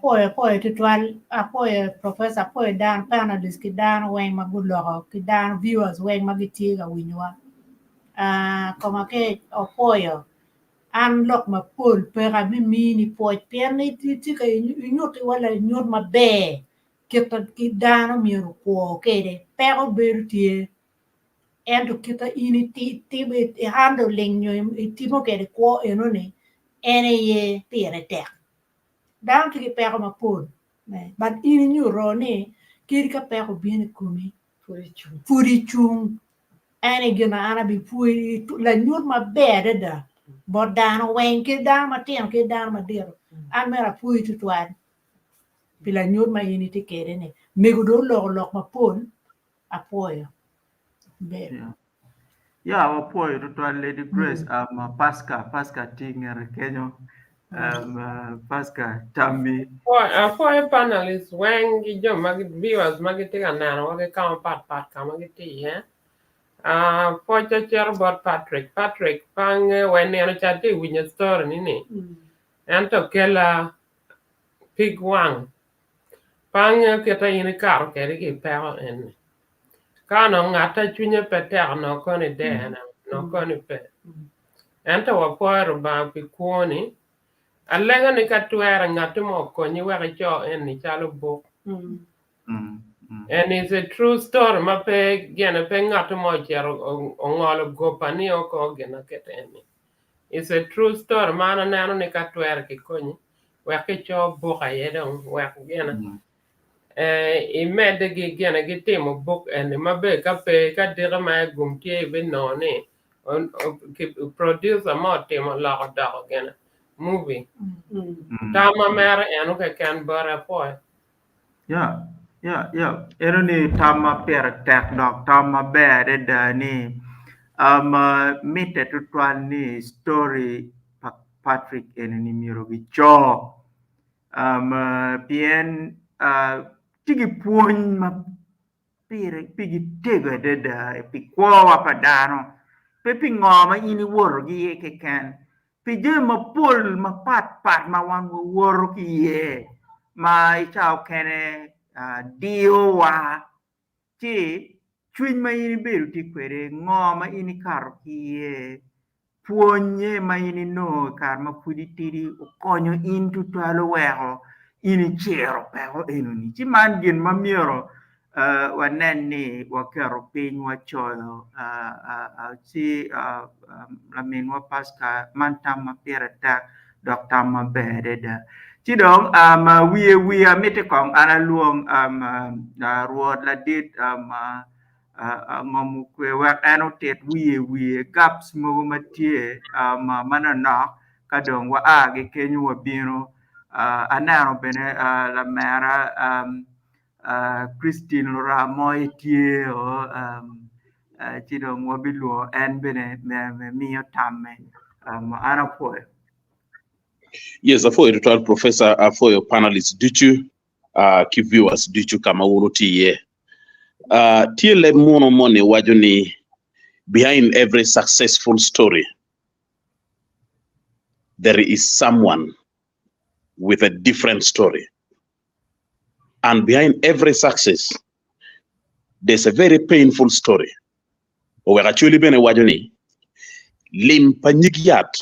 Speaker 5: tutwal apoyo professor apoyo dan panelist ki dan weng maguloko ki dan viewers weng magitiga winywa koma ke apoyo an lok ma pol pera mini poj perni ti ka nyot wala nyot ma be kita ki dan miru ko kede pero bertie endo kita ini ti be handling nyo ti mo kede ko enone ene ye pere tek down to the père ma pol but in you rone kiri ka père bien kumi furi chung ane gina ana bi furi la nyur ma bede da bo dan wen ke dan ma tem ke dan ma dero an mera furi tu twan bi la nyur ma yini te kere ne me go do lok ma pol apoyo be
Speaker 2: Yeah, apoyo to twal Lady Grace Pasca tinger kenyo Pasca tambi.
Speaker 6: For panelists, when you mag viewers magic and now what come part community, for chair about Patrick, pang when they are chatting with your story in it, and to kill pig one, pang get in a car, carry a pair and cannon at a junior peter, no conny there, no conny pet. And to a poor about Piconi. Alenga ni katwera ngatu mo konyi wega cho en ni chalo book. And it's a true story. Ma pe gena pe ngatu mo chero ongolo gopani oko gena keteni. It's a true story. Mana nano ni katwera ki konyi wega cho book ayedong wega gena. Imede gi gena gi timo book and ma be ka pe ka dira ma gumtie be no ni producer mo timo la da gena. Movie. Tama mera eno ke can bara poi.
Speaker 2: Yeah. Eno ni tama per tek dok tama bere da ni mite tutwal ni story Patrick eno ni miro gi cho bien tigi puony pigi tego deda pi kwa padano pe pi ngoma ini woro gi ke kan pi je ma pol ma pat ma wan woro ki ye ma chao kene dio wa ti chuny ma ini bedo ti kwere ngoma ini karo ki ye puonye ma ini no kar ma pudi tiri konyo in tutwalo wero ini chero pero enoni ti man gin ma miero wanene wakero piny wachoyo si lamin wa paska mantam ma piera tak dok tam ma bede da ti dong wiye amete kong ana luong ruod la dit ngomu kwe wak anotet wiye gaps mo matie manana ka dong wa age kenyu wa bino anaro bene la mera Christine Laura Moy tie o ci dong wabiluo en bene me mio tamme ana poi.
Speaker 7: Yes, for your professor, for your panelists, did you key viewers, did you come out here? Tiele mono money wajuni behind every successful story, there is someone with a different story. And behind every success, there's a very painful story. We're actually been a wajuni lim panigiat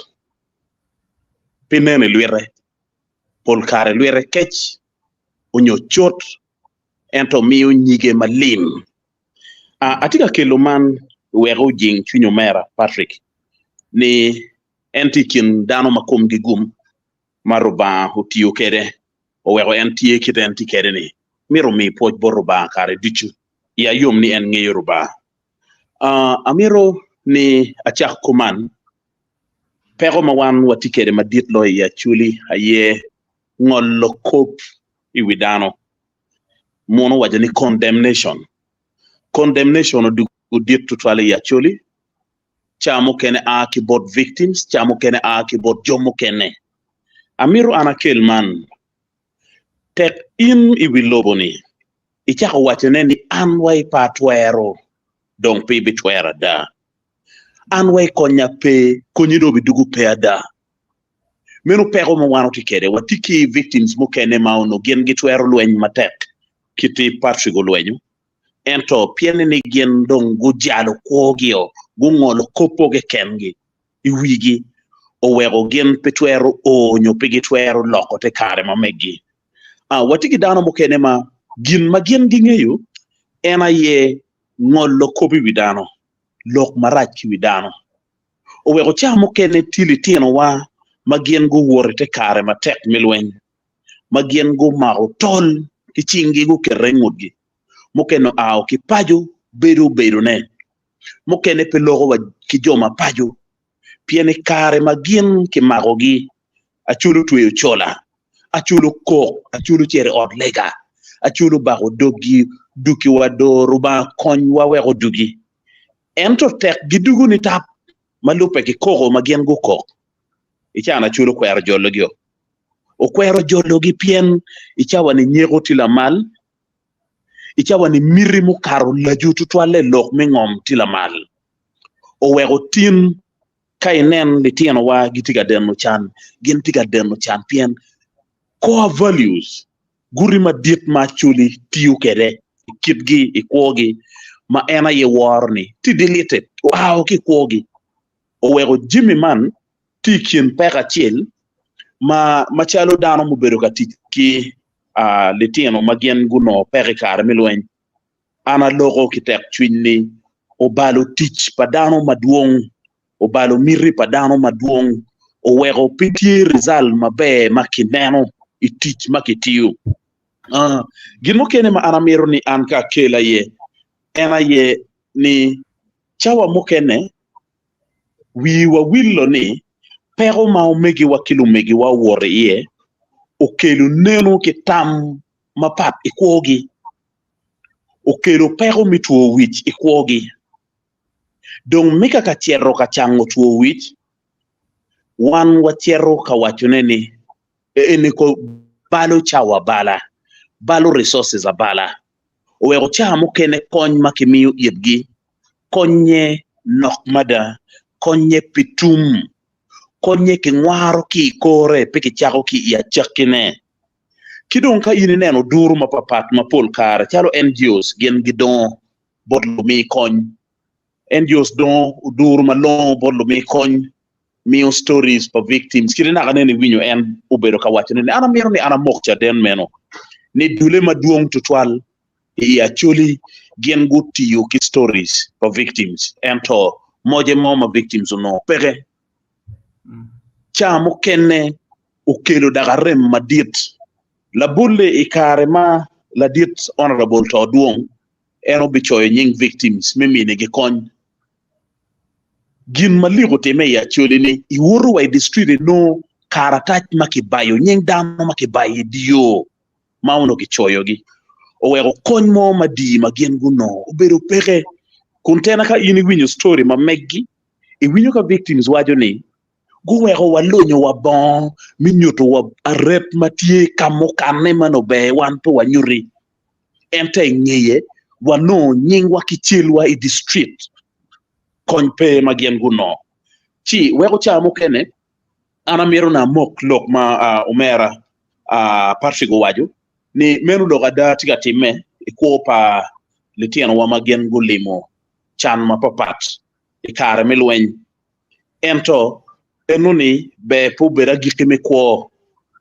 Speaker 7: pinene luere polkare luere kech unyo chot ento miyo nyige malim. Atika keloman wero jing chunyo mera Patrick ni entikin dano makom gigum maruba hutiyo kere o wero entiye kite enti kere ni miro mi poj boruba kare dichu ya yom ni en nge yoruba. Amiro ni achak kuman pero mawan watikere madit lo ya chuli aye ngolo kop iwidano mono wajani condemnation du dit tutwale ya chuli chamo kene a keyboard victims chamo kene a keyboard jomo kene Amiro anakel man tek in iwiloboni ichako wachene ni anwai patwero dong pe bitwera da anwai konya pe konyido bidugu pe da menu pero mo wano tikere watiki victims mo kene mauno gen gitwero lweny matek kiti Patrick lwenyu ento piene ni gen dong gujalo kogio gungolo kopoge kengi iwigi owero gen petwero onyo pigitwero loko te kare mamegi watiki dano mo kene ma gen gingeyo ena ye ngolo kobi widano lok marach widano owero chamo kene tili tino wa magien go worite kare matek milweny magien go maro tol kichingi go kerengudgi mokeno ao kipajo bedo ne mokene pelogo wa kijoma pajo piene kare magien ki magogi achulu tuyo chola achulu ko achulu chere od lega achulu bago dogi duki wado ruba konywa wego dugi ento tek gidugu ni tap malupe ki kogo magien go ko ichana chulo kwero jologio o kwero jologi pien ichawa ni nyego tila mal ichawa ni miri mu karo lajutu twale lok mingom tila mal o wego tin kainen li tien wa gitiga denu chan gen tiga denu chan pien core values guri ma dit ma chuli tiyu kede kitgi ikwogi ma ena ye warni ti deleted wow ki kwogi o wego Jimmy man ti kien peka chiel ma chalo dano mu bedo ka ki letino magien guno pere kare milwen ana logo ki tek chwinni o balo tich padano maduong o balo miri padano maduong o wego piti rizal mabe makineno I tich makitiyo gino kene ma anamiro ni anka kela ye ena ye ni chawa mokene wiwa willo ni pero ma omegi wa kilumegi wa wore ye okelu neno ki tam mapat ikwogi okelu pero mituo wich ikwogi dong mika ka chero ka chango tuo wich wan wa chero ka wachone ni ene ko balo chawa bala balo resources a bala o wego chamo kene kony makimiyo yetgi konye nok mada konye pitum konye ki ngwaro ki kore peki chako ki ya chakine kidong ka ini neno duru mapapat mapol kare chalo NGOs gen gidon bodlo mi kony NGOs don duru malong bodlo mi kony mio stories for victims kiri na kanene winyo en ubedo ka wacho ni ana mero ni ana mokcha den meno ni dule maduong tutwal ya chuli gen guti ki stories for victims ento moje moma victims no pere chamo kenne ukelo daga rem madit la bulle ikare ma la dit honorable to duong eno bichoyo nying victims mimine ge kony gin maligo teme ya chole ni iwuru wa district no karatach makibayo nying damo makibayi dio mauno kichoyo gi o wego kony mo madi magien guno obedo pere kuntena ka ini winyo story ma meggi e winyo ka victims wajo ni gu wego walonyo wa bon minyoto wa arep matie kamo kane mano be wan to wanyuri ente ngeye wano nying wa kichilwa i district kony pe magien guno chi wego chamo kene ana mero na mok lok ma umera parfigo wajo ni menu doga da tiga time iko pa litiano wa magien gulimo chan mapapat ikare milwen ento enuni be pubera gikime ko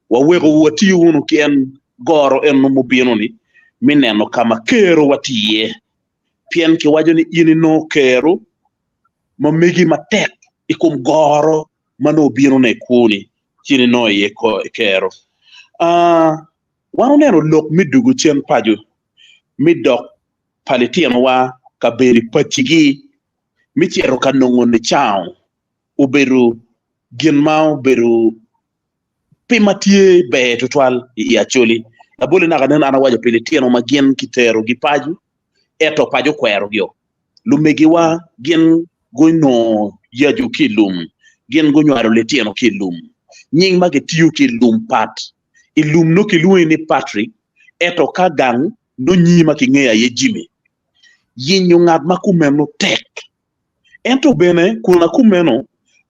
Speaker 7: wa wego wati unu kien goro enu mubino ni mineno kama kero watiye pien ki wajo ni ini no kero mamegi matek ikum goro mano bino ne kuni chini no ye ko kero wanu neno lok midugu chen pajo midok palitian wa kaberi pachigi michero kanongo ne chao uberu ginmao beru pimatie be tutwal ya choli abole na ganen ana wajo palitian ma gien kitero gi paju eto pajo kwero gyo lumegi wa gien gono yaju kilum gen gonyo aro letieno kilum nying mage tiu kilum pat ilum no kilum ni Patrick eto ka gang no nyima ki ngeya ye jimi yinyo ngad makumeno tek ento bene kuna kumeno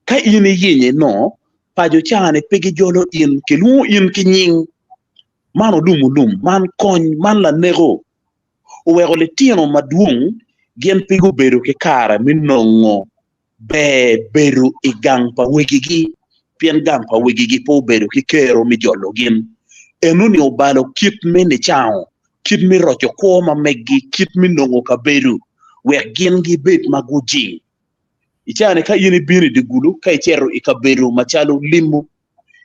Speaker 7: ka ini yinye no pajo chane pegi jolo in kilum in kinying mano dumulum man kony man la nego uwego letieno maduong gen pigo beru ke kara minongo be beru igang pa wegigi pien gang pa wegigi po beru ki kero mi jolo gin enuni obalo kit mi ni chao kit mi rocho koma meggi kit mi nongo ka beru we gin gi bet maguji ichane ka yini bini de gulu ka ichero ikaberu machalo limu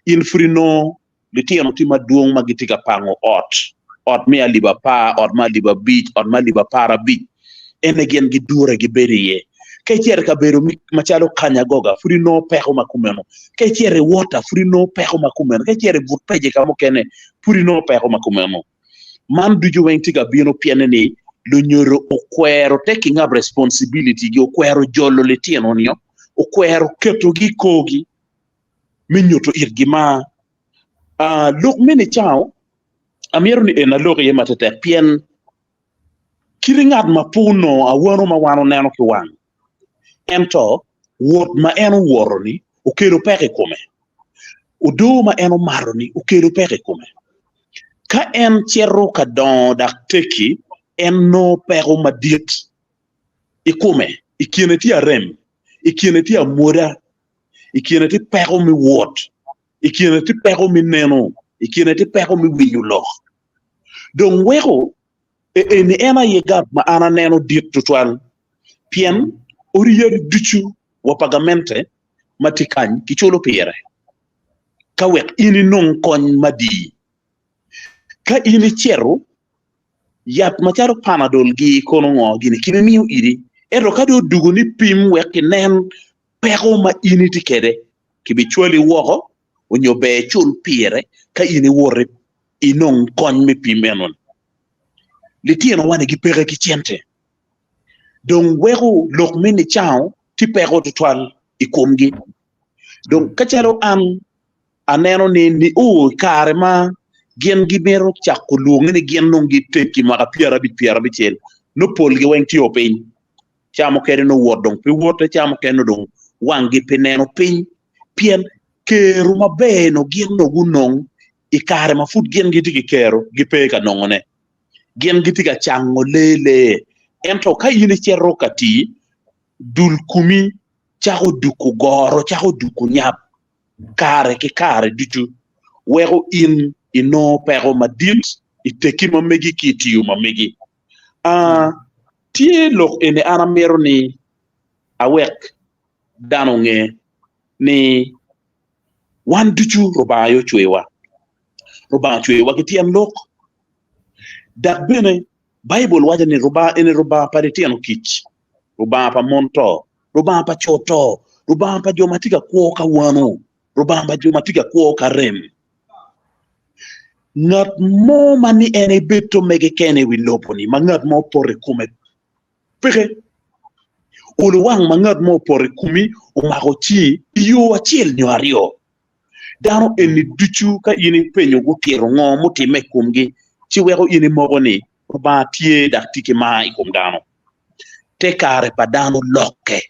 Speaker 7: in frino litiano tima duong magitika pango ot mi aliba pa ot ma liba beach ot ma liba para beach ene gen gi dura gi beriye kay tiere ka beru machalo kanya goga frino pexo makumeno kay tiere water frino pexo makumeno kay tiere vut peje kamo kene frino pexo makumeno man duju wentiga bino pieneni lo nyoro okwero taking up responsibility gi okwero jollo le tieno nio okwero keto gi kogi minyoto irgima look mini chao amiero ni ena look ye matete pien kiringat mapuno awano mawano neno ki wang ento wot ma eno woroni ukelo peke kome udo ma eno maroni ukelo peke kome ka en chero ka don dak teki en no pero madit ikume ikieneti arem ikieneti amoda ikieneti pero mi wot ikieneti pero mi neno ikieneti pero mi winyulo don wego eni ena yegab ma ana neno dit tutwal pien oriyer duchu wa pagamente matikany kicholo pere kawek ini non kon madi ka ini chero yat macharo panadol gi kono ngo gini kimi miu iri ero kado dugu ni pim wek nen pero ma ini tikede kibi chwali woko onyo be chul pere ka ini wore inon kon mi pimenon litieno wane gi pere ki chente donc wego lok mini chao ti pero tutwal ikomgi donc kachalo an aneno ni o karema gen gi mero chako luong ni gen no gi teki maka piara bi chel no pol gi wen tio piny chamo kene no wodong pi wote chamo kene dong wangi pineno piny pien keru mabe no gen no gunong ikare mafut gen gi tiki kero gi peka nongone gen gi tika chango lele ento ka yini chero kati dul kumi chako duku goro chako duku nyap kare ki kare dutu wego in ino pero madit iteki mamegi kitiyu mamegi tie lok ene ana mero ni awek dano nge ni wan dutu robayo chwewa kitian lok dak bene Bible waja ni roba paritiano kich roba pa monto roba pa choto roba pa jomatika kuo ka wano roba pa jomatika kuo ka rem ngat mo mani ene beto mege kene wi loponi mangat mo pore kume peke ulu wang mangat mo pore kumi o magochi yo achiel nyario dano eni duchu ka ini penyo go tiro ngo muti mekumgi ci wego ini mogoni ba tie dak tiki mai kum dano te kare pa dano lokke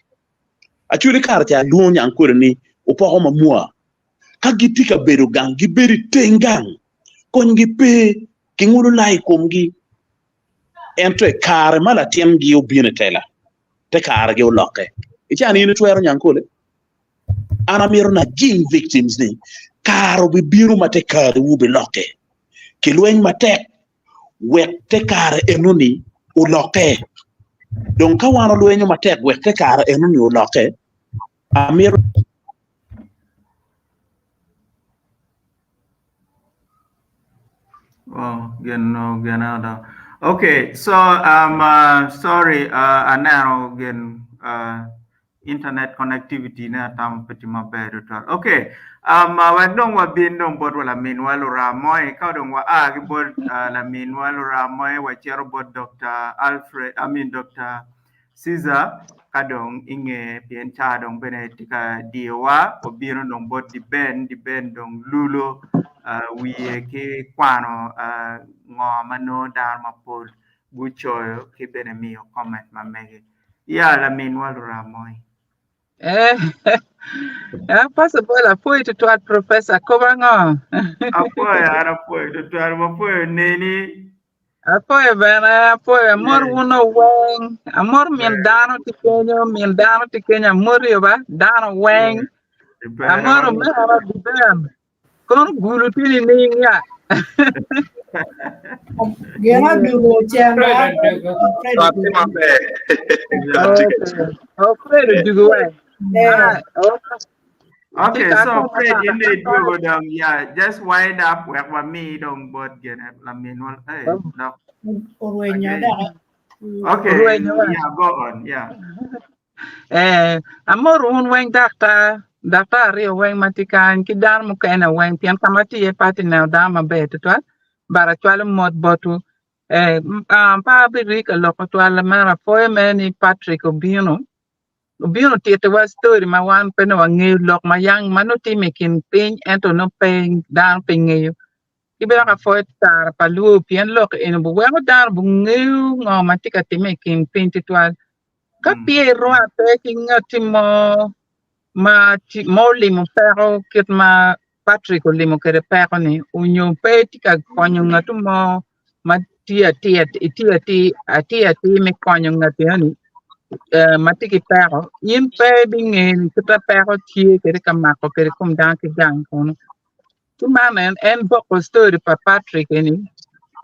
Speaker 7: achuri kare ta lunya ankore ni upo ma mua ka gitika beru gang gi beri tengang kon gi pe ki ngulu lai kum gi entre kare mala tiem gi obine tela te kare gi lokke ichani ni twero nyankole ana miro na ging victims ni karo bi biru mate kare wubi lokke ki lwen mate wek te kare enuni u lokke donc ka wano lwenyo mate wek te kare enuni u lokke amiro
Speaker 2: Ganada. Okay, so sorry, now again internet connectivity na tam peti mabedo tal. Okay, wa dong wa bin dong bod wala min walu ramoy ka dong wa gi bod la min walu ramoy wa chero bod Dr. Dr. Caesar kadong inge pien cha dong benetika diwa obiro dong bod di ben dong lulo wiye ke kwano ngo mano dar mapol guchoyo ke bene mio comment mamege ya la min walu ramoy
Speaker 8: possible apoio to tuat professor Kobango
Speaker 2: apoio to tuat apoio neni
Speaker 8: apoio bana apoio amor uno weng amor min dano ti Kenya morio ba dano weng amor mera biben kon gulu tini ninga
Speaker 5: Gera dugo changa.
Speaker 8: Fred dugo weng.
Speaker 2: Okay, so Fred, you need to go down. Yeah, just wind up where me don't board get la mean hey. Okay, yeah, go on. Yeah.
Speaker 8: Amor un weng Dr. Rio weng matikan ki dar mu kena weng pian kamati e pati na dama beto twa bara twala mod botu pa Rika loko twala mara foye meni Patrick Obiano tete was story ma wan peno wangi lok ma yang mano ti mekin pin ento no pin dar pingeyo ibera ka foye tar palu pian lok en bu weng dar bu ngeu ngo matika ti mekin pin titwal ka piero ate kingati ma limo pero kit ma Patrick limo kere pero ni unyo pe tika konyo ngatu mo ma tia me konyo ngatu ni ma tiki pero yin pe bingen kita pero tie kere kamako kere kum dan ki gang kono tu manen en boko story pa Patrick ni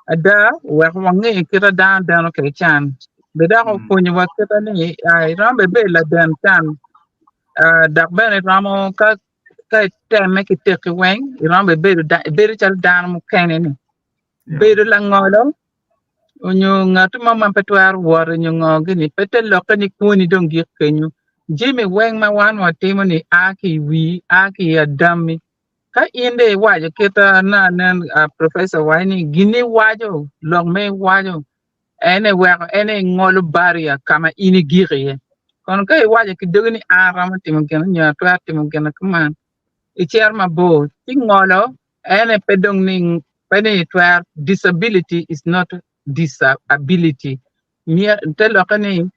Speaker 8: ada wa wangi kira dan kere chan beda ko konyo wa kita ni ai rambe be la dan chan dak bene ramo ka teme ki teki weng irambe beru chal dan mu kene ni beru la ngolo onyo ngatu mama petwar war nyo ngogi ni pete loka ni kuni dong gik kenyu jimi weng ma wan wa timo ni aki adami ka inde wajo kita na professor wani gini wajo long me wajo ene ngolo baria kama ini giri kon kay waje ki dogni arama timo gena nya twar timo gena kuman icher ma bo ti ngolo ene pedong ning Pani twar disability is not disability. Mia telo kani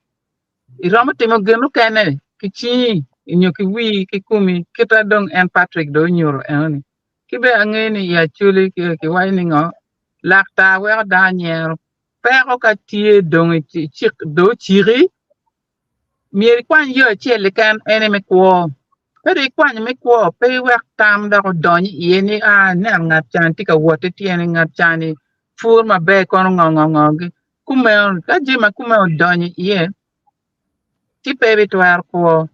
Speaker 8: irama timo genu kene kichi inyoki wi kikumi kita dong en Patrick do nyur eni. Kibe angeni ya chuli ki wani ngo lakta wer Daniel pero ka tie dong chik do chiri mier kwan yo chele kan ene me kwo pero kwan me kwo pe wer tam da ko don yeni a na ngat chan ti ka wote tiene ngat chani fur ma be kon ngong kume ka jima kume don ye ti pe bitwar ko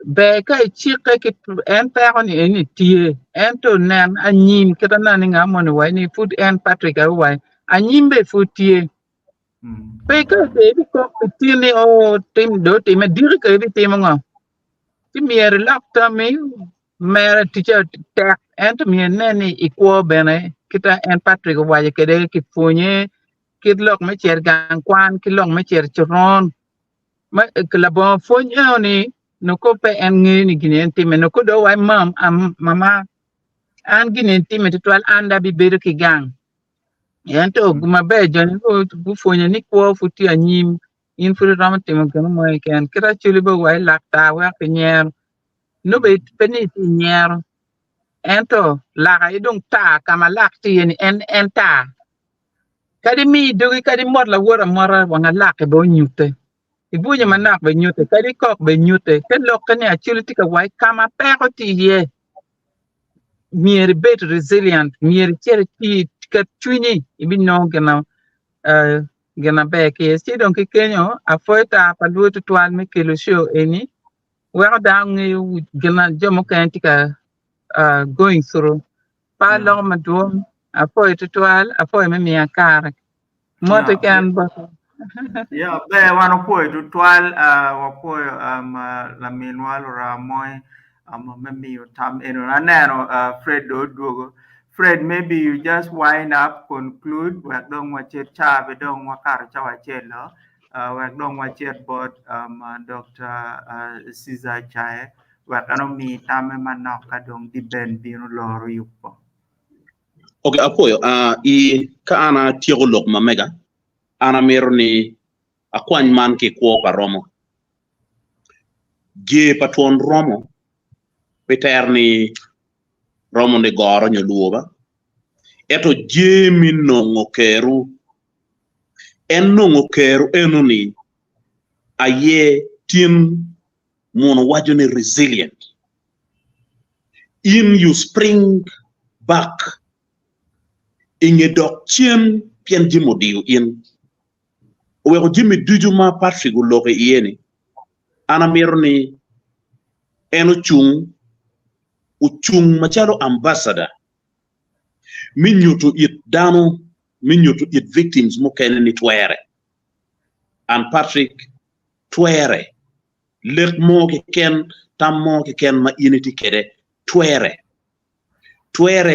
Speaker 8: be ka chike ki en pero ni eni tie en to nan anyim kita nan nga mon wa ni food en Patrick wa anyim be food tie pe ka te ko tiene o tim do tim dir ka bi tim nga ti mier lapta mi mer teacher ta en to mi neni iko bene kita en Patrick wa ke de ki funye ki lok me cher gang kwan ki lok me cher chron ma la bon funye ni no ko pe en ni ginen tim no ko do wa mama an ginen tim to anda bi bedo ki gang yanto guma be jon ko bu funye ni ko futi anyim in fu ram tim ko mo ken kira chuli bo wa lakta wa pinyer no be peni pinyer ento la ga idung ta kama lakti yen en ta kadi mi dogi kadi mor la wora mora wanga lak bo nyute ibunya manak be nyute kadi kok be nyute ken lok ne achuli tika wai kama pero ti ye mier bet resilient mier cherti ka chuni ibi no gena be ke si donc kenyo afoita palu to toal me ke lo show eni wera dang gena jomo kan tika going through pa lo madum apoy toal apoy me mi akar moto kan ba
Speaker 2: Yeah, be wano po tual wapo la minwal ra moy maybe you tam eno anero Fred do Fred, maybe you just wind up conclude we don't watch it cha we don't wakar cha wa chelo we don't watch it but Dr. Caesar Chae we kano mi tam manok ka dong di ben bino loro yupo.
Speaker 7: Okay, apoyo I ka ana tiego lok mamega ana meroni akwany man ke kwo ka romo ge patron romo peterni romo ne goro nyoluoba eto je min no ngokeru en no ngokeru enuni aye tin mono wajone resilient in you spring back in a doctrine pien jimodiu in weko jimi dujuma Patrick loke yeni ana mirni eno uchung machalo ambassador minyoto it dano minyoto it victims mo keneni twere and Patrick twere lek mo ke ken tam mo ke ken ma unity kede twere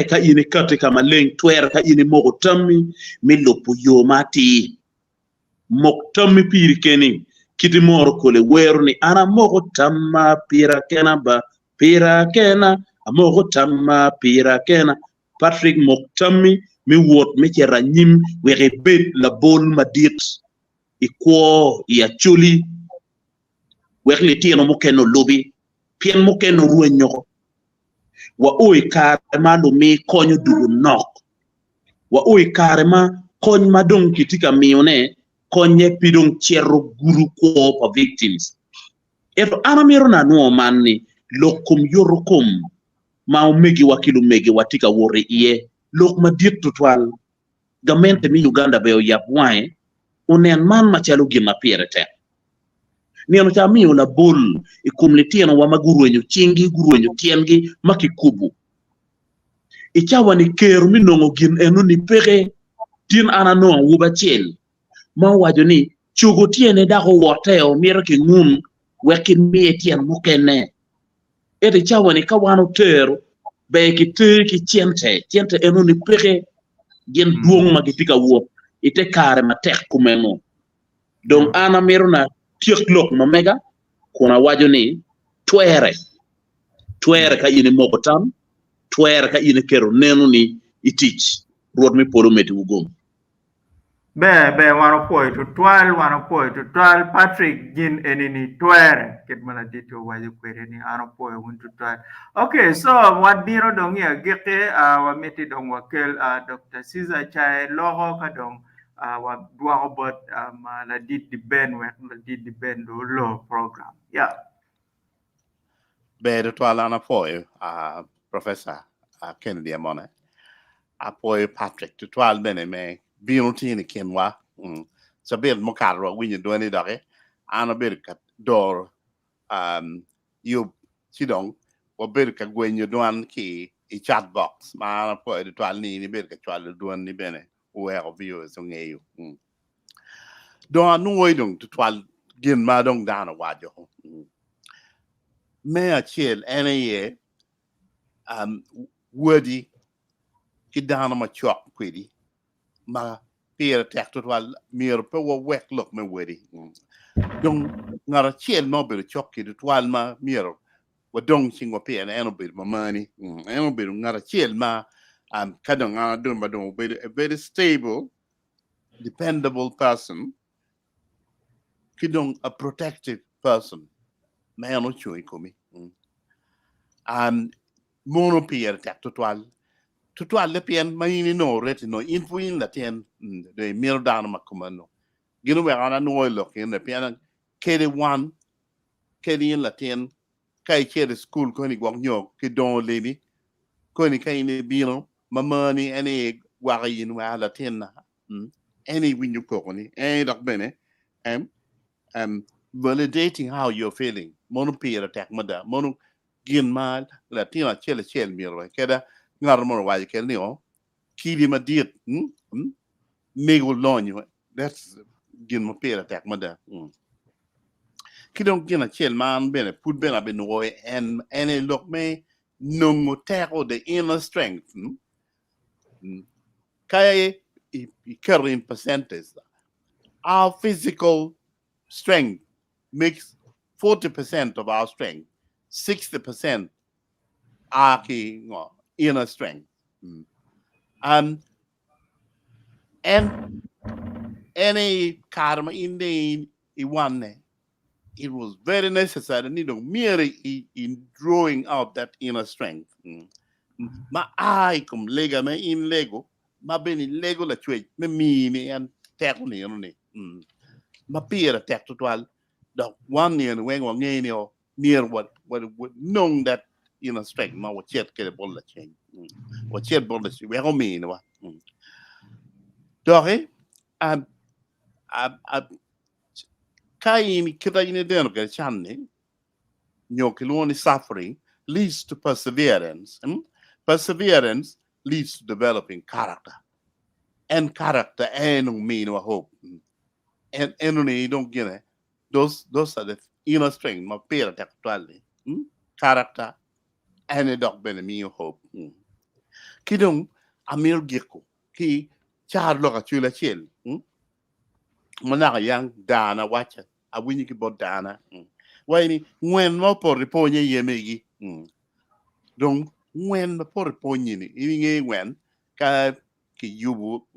Speaker 7: ka ini kate kama leng twere ka ini mo tammi mi lopo yo mati moktammi piri keni kiti moro kole werni ana moko tamma pira kena ba pira kena amoko tamma pira kena Patrick moktammi mi wot mi chera nyim wege bet la bol madit ikwo ya chuli wekli tieno mokeno lobi pien mokeno ruwe nyoko wa oi karema lo mi konyo dugu nok wa oi karema kony madong kitika mione konye pidong chero guru ko pa victims eto anamiro na no manni lokum yorokum ma megi wakilu megi watika wore iye lok ma dit tutwal gamente mi Uganda be yap wae unen man ma chalu gima pierete ni ano cha mi una bol ikum litieno wa maguru enyo chingi guru enyo tiengi makikubu ichawa ni keru mi nongo gin enu ni pere tin anano wuba chel ma wajoni chugo tiene dako woteo mira ki ngum weki mi etien mukene ete chawa ni kawano teru be ki te ki tiente enu ni pere gen duong magitika wo ite kare ma tek kumeno donc ana merona tiok mamega kuna wajoni twere ka ini mokotam twere ka ini kero nenu ni itich ruột mi poro meti ugum
Speaker 2: be wano poi to 12 Patrick gin enini twere ket mana dito waje kwere ni ano poi won to 12. Okay, so what biro dong ya geke wa meti dong wakel Dr. Caesar Chai logo ka dong wa dwa bot la dit di ben we la dit di ben do lo program. Yeah.
Speaker 9: Be to ala na poi Professor Kennedy Amone poi Patrick to 12 bene me biro tini kenwa so ber mo karro winyo do ni dare ana ber kat dor you sidong o ber ka gwenyo doan ki I chat box ma na poi to 12 ni ber ka twal doan ni bene we of viewers on you do anu dong to 12 gin ma dong dana wajo me a chill any year wordy ki dana ma chok kwedi ma pier tek to wal mir pe wo wek look me wordy dong ngara chill no be chok ki to wal ma mir wo dong sing wo pier eno be ma money eno be ngara chill ma kadang ngara dun ba dong be a very stable dependable person kidong a protective person man no chui komi mono pier tek to wal le pien manini no reti no infuin la tien de mir dan makumano gino we ana no lo ken le pien kede one kede in la tien kai kede school ko ni gwang nyok ki don le ni ko ni kai ni bino mamani any wari in wa la tien na any winyu ko ni dok bene validating how you're feeling mono pier attack mada mono gin mal la tien chele mir keda ngar mo wa ke ni o kili ma diet mego lonyo that's gin mo pier attack mada kidong gin a chel man bene put bene be no and any look me no mo tackle the inner strength kay in percentage our physical strength makes 40% of our strength 60% are inner strength and any karma in the one it was very necessary merely in drawing out that inner strength ma ai come lega me in lego ma beni lego la chwe me mi and tek ni ma pira tek total the one year when one year near what knowing that inner strength ma what chet ke bol la change what chet bol la we go mean wa dore kain kita ini den ke channe nyokiloni suffering leads to perseverance perseverance leads to developing character and character and mean or hope and you don't get it those are the inner strength ma pera actually character and a dog benemi hope kidong amir giko ki charlo ka chula chel mana yang dana wacha awini ki bod dana wayni ngwen mo por riponye yemegi donc ngwen mo por riponye ni nge ngwen ka ki yubu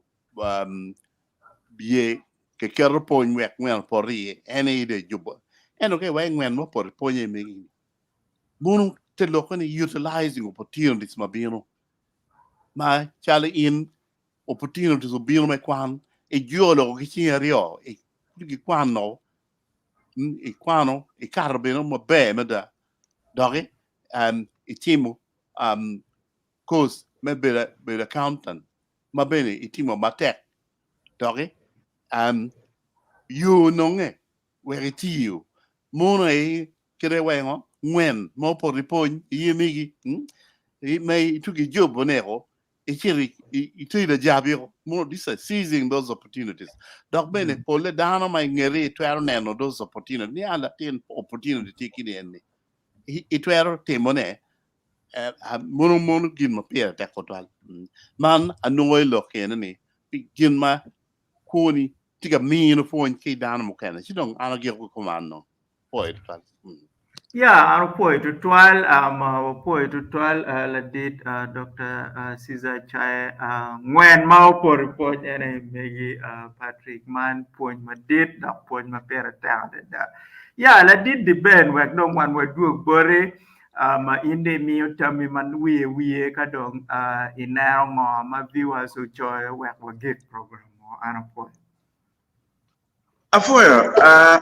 Speaker 9: bie ke kero pon wek ngwen por ri ene de jubo okay way ngwen mo por riponye megi bunu te lokoni utilizing opportunities mabino ma chale in opportunities obino me kwan e giolo che ci rio e che quando e carbino mo be me da dore e timo cos me be accountant ma bene e timo matek dore you nonge where tiu mono e kere wengo ngwen mo por ripon yemigi e mai tu che job nero e chiri itu da jabiro more this is seizing those opportunities dok bene pole dano mai ngeri twero neno those opportunities ni ala ten opportunity kini enne itwero temone mono gin ma pere te kotwal man anoy lo kenani gin ma koni tiga mino fon ki dano mo kana sidong ana gir ko komando poet tal
Speaker 2: Yeah, ano po tutual po tutual la dit Dr. Caesar Chai ngwen mau por ene megi Patrick man point ma dit da point ma pera ta da. Yeah, la dit di ben wek no wan we du bore ma inde mi tami man we ka dong inaro ngo ma viewers who joy wek wa gig program mo ano po.
Speaker 10: Afoyo,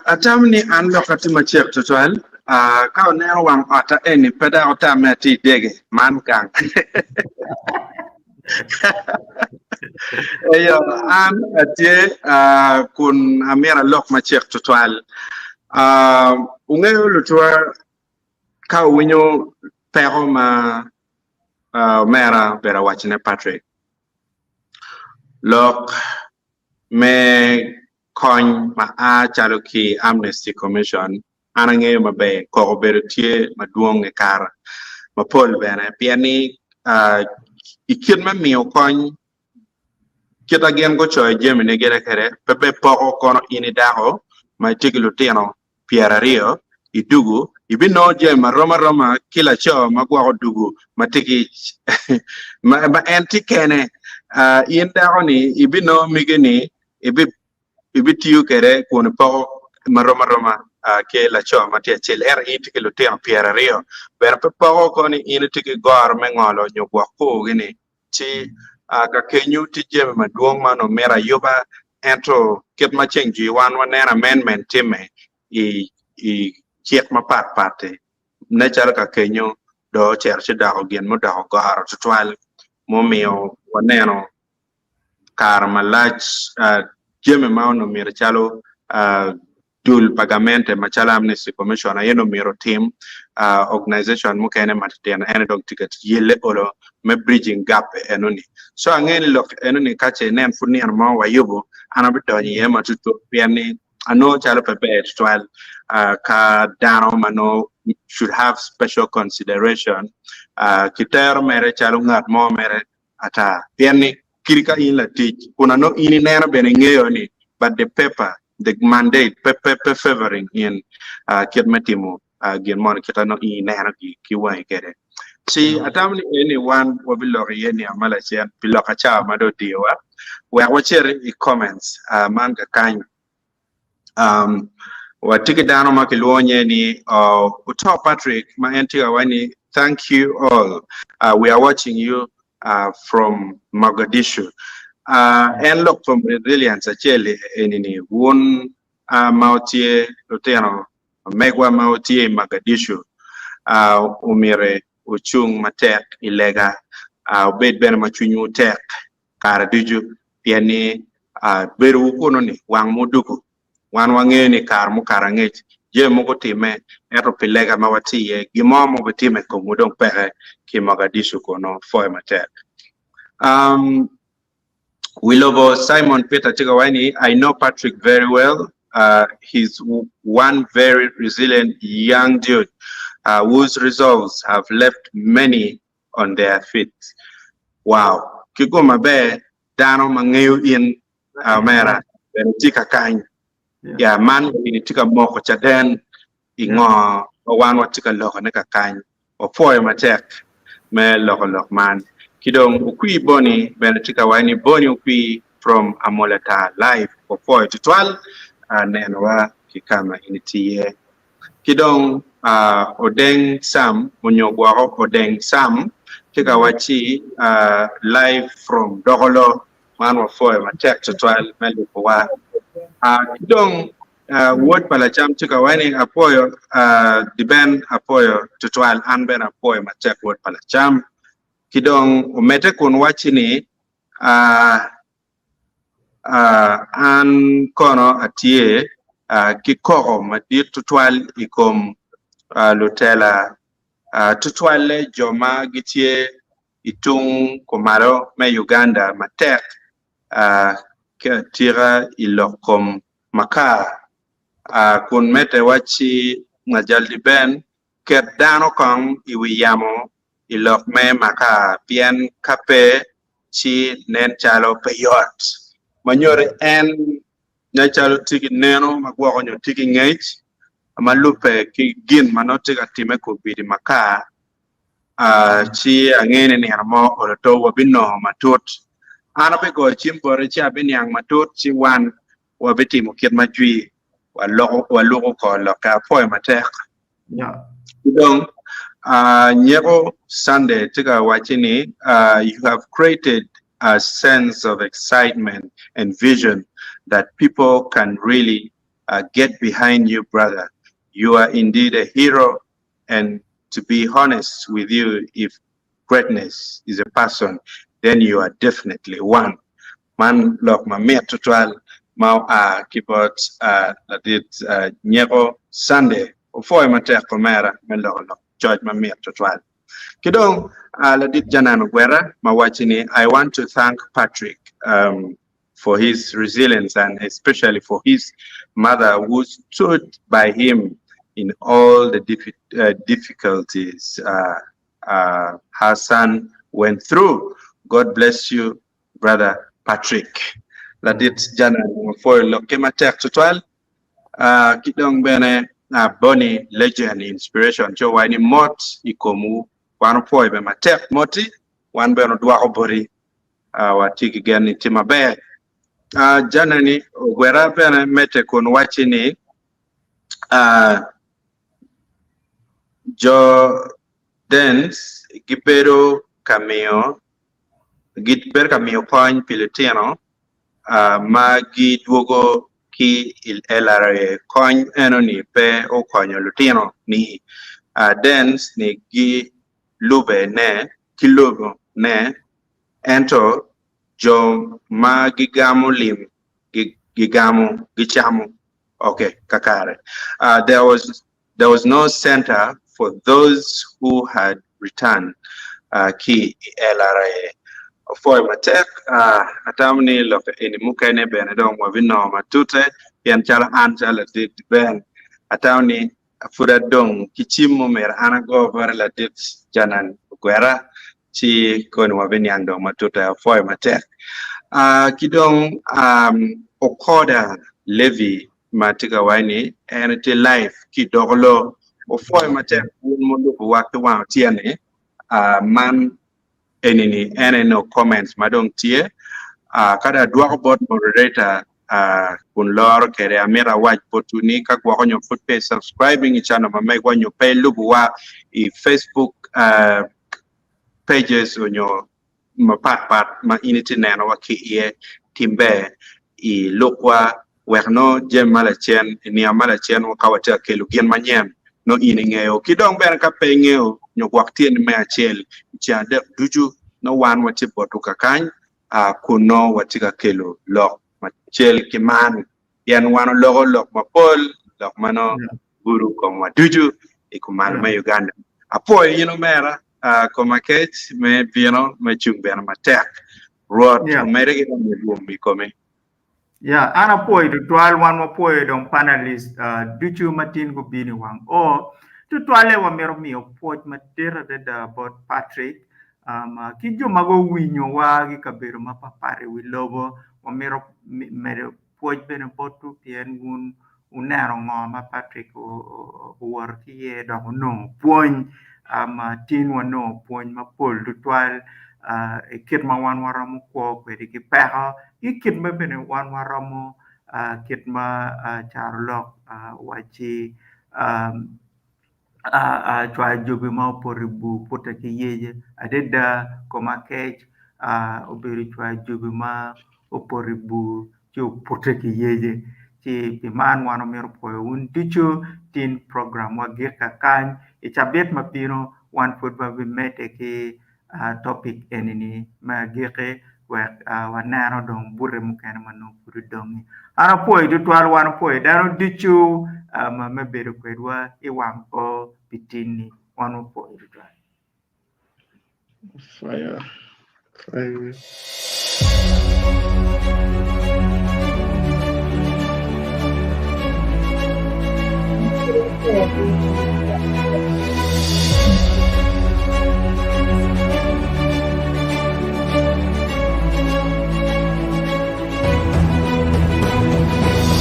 Speaker 10: atamni an lokati machek tutual, kao nero wang ata eni peda ota meti dege, man kang. Eyo, an atie kun amira lok machek tutual. Ungeyo lutua kao winyo pero ma mera bera wachine Patrick. Lok me coin ma a chaluki Amnesty Commission anange ma be ko berutie ma duong e kar ma pol bene piani ikit ma miyo coin kita gen go choy jemine gere kere pepe poko kono ini daho ma tikilu tino piera rio idugu ibino jema roma kila cho ma gwa dugu ma tiki ma enti kene in daho ni ibino migeni ibitiyu kere kun po maroma ke la cho matia chel itike lo tem piera rio ber po ko ni initike gor mengolo nyogwa ko gini ti ka kenyu ti jeme maduong mano mera yoba ento ket ma chengi wan wanena amendment time i chiek ma pat ne chal ka kenyu do cher chi da ogen mo da gor twal mo mio waneno kar malach jeme mauno mira chalo dul pagamente machala Amnesty Commission ayeno miro team organization mukene matien enedong ticket yele olo me bridging gap enoni so angeni lok enoni kache nen funi an ma wayubo anabitoni yema tuto piani ano chalo pepe twal ka dano mano should have special consideration kitero mere chalo ngat mo mere ata piani kirika in la teach kuna no ini nera benengeyo ni but the paper the mandate paper favoring in kitmetimu gilmon kita no ini nera ki wai kere si atamni anyone wabilo yeni amala chen piloka cha mado diwa we watcher i comments man ka kan wa tikidano makilonye ni utop Patrick ma entiga wani thank you all we are watching you from Mogadishu. And look from resilience, actually, in one Mautie, Luteno, Megwa Mautie, Mogadishu, Umire, Uchung Matek, Ilega, Bed Benamachunu Tek, Karadiju, Piani, Beru Kunoni, Wang Muduku, Wan Wangeni, Karmu Karangit, Jemogotime, Eropilega Mawati, Gimom Mobotime, Komudong Pere, Ki Mogadishu Kono, Foy Matek. Wilobo Simon Peter Chigawani, I know Patrick very well. He's one very resilient young dude whose results have left many on their feet. Wow. Kiko mabe dano mangayu in Mera, then tika kain. Yeah, man, in tika moko chaden, ingo, one what tika loko neka kain, or foy matek, me loko man. Kidong ukui boni benetika wani boni ukui from Amolata live for 4 to 12 nenwa kikama initiye kidong odeng sam munyogwaro odeng sam tika wachi live from Dogolo man wa 4 matek to 12 melu kwa kidong word palacham tika wani apoyo diben apoyo to 12 anben apoyo matek word palacham kidong umete kun wachini an kono atie kikoro madit tutwal ikom lutela tutwale joma gitie itung kumaro me Uganda matek tira ilokom maka kun mete wachi ngajaldi ben ket dano kong iwiyamo ilok me maka pian kape chi nen chalo peyot manyore en na chalo tiki neno magwa konyo tiki ngech malupe ki gin manotiga time ko bidi maka chi angene ni mo oroto wabino matut ana be go chimbore chi abini ang matut chi wan wabiti mo kit majui walugo ko loka poe matek donc nyego Sunday tiga wachini you have created a sense of excitement and vision that people can really get behind you, brother. You are indeed a hero, and to be honest with you, if greatness is a person, then you are definitely one. Man lok ma me tutual mau keyboard ladit nyego Sunday ofo ma te komera me lok George ma me tutual. Kidong ladit Janan Guerra mawachini. I want to thank Patrick for his resilience and especially for his mother who stood by him in all the difficulties her son went through. God bless you, brother Patrick. Ladit Janan for Lokema Tek Tutual Kidong Bene Bonnie legend inspiration Joe Wani Mot Ikomu one boy be matek moti one be no dwa obori watiki gani tima be janani gwera pene mete kon wachini jo dance gipero cameo point pilotino ma gi duogo ki il elare coin enoni pe o coin lutino ni dance ni gi lube ne kilogo ne ento jo ma gigamu lim gigamu gichamu okay kakare there was no center for those who had returned ki LRA for matek atamni loke ini mukene benedong wabino matute yan chala antala dit ben atamni fura dong kichimu mer anago var la dit Janan Guerra chi kon wabini ando matuta foi matek kidong okoda Levi matiga wani ente life ki doglo o foi matek mundu waktu wa tiane man enini no comments madong tie kada dwa bot moderator kun lor kere amira waj potuni ka kwa konyo footpage subscribing channel ma mai kwanyo pay lubu wa I Facebook pages onyo ma pat ma initi neno wa ki timbe I lokwa werno jem malachen ni amalachen wa kawata kelu gen manyem no iningeo kidong ber ka pengeo nyo waktien me achel chande duju no wan wati botu kakany kuno watika kelu lok machel kiman yan wano logo lok mapol lok mano guru koma duju ikuman me Uganda apo yino mera koma kech me bino me chungben matek road mere ki me kome
Speaker 2: ana poi to twal wan mo poi don panelist duchu matin go bini wang o to twale wa mero mi o poj matera da bot Patrick ki jo mago winyo wa gi kabero mapapare wi lobo wa mero poj bene botu pien gun unero ngoma Patrick o war ki do no pon tin wa no pon ma pol to twal kit ma wan waramo ko di ki peha kit ma bene wan waramo kit ma charlok wachi chwa jobi ma poribu puta ki yeje adeda koma kech oberi chwa jobi ma oporibu chu puta ki yeje ti man wano mero poyo un ticho tin program wa girka kan ichabet mapino wan football we mete ki topic enini ma gike wanaro dong burre mukana manu puru dongi ana poi du twal wan poi daro dichu ma mebere kwedwa iwang o pitini wan poi du twal
Speaker 3: fire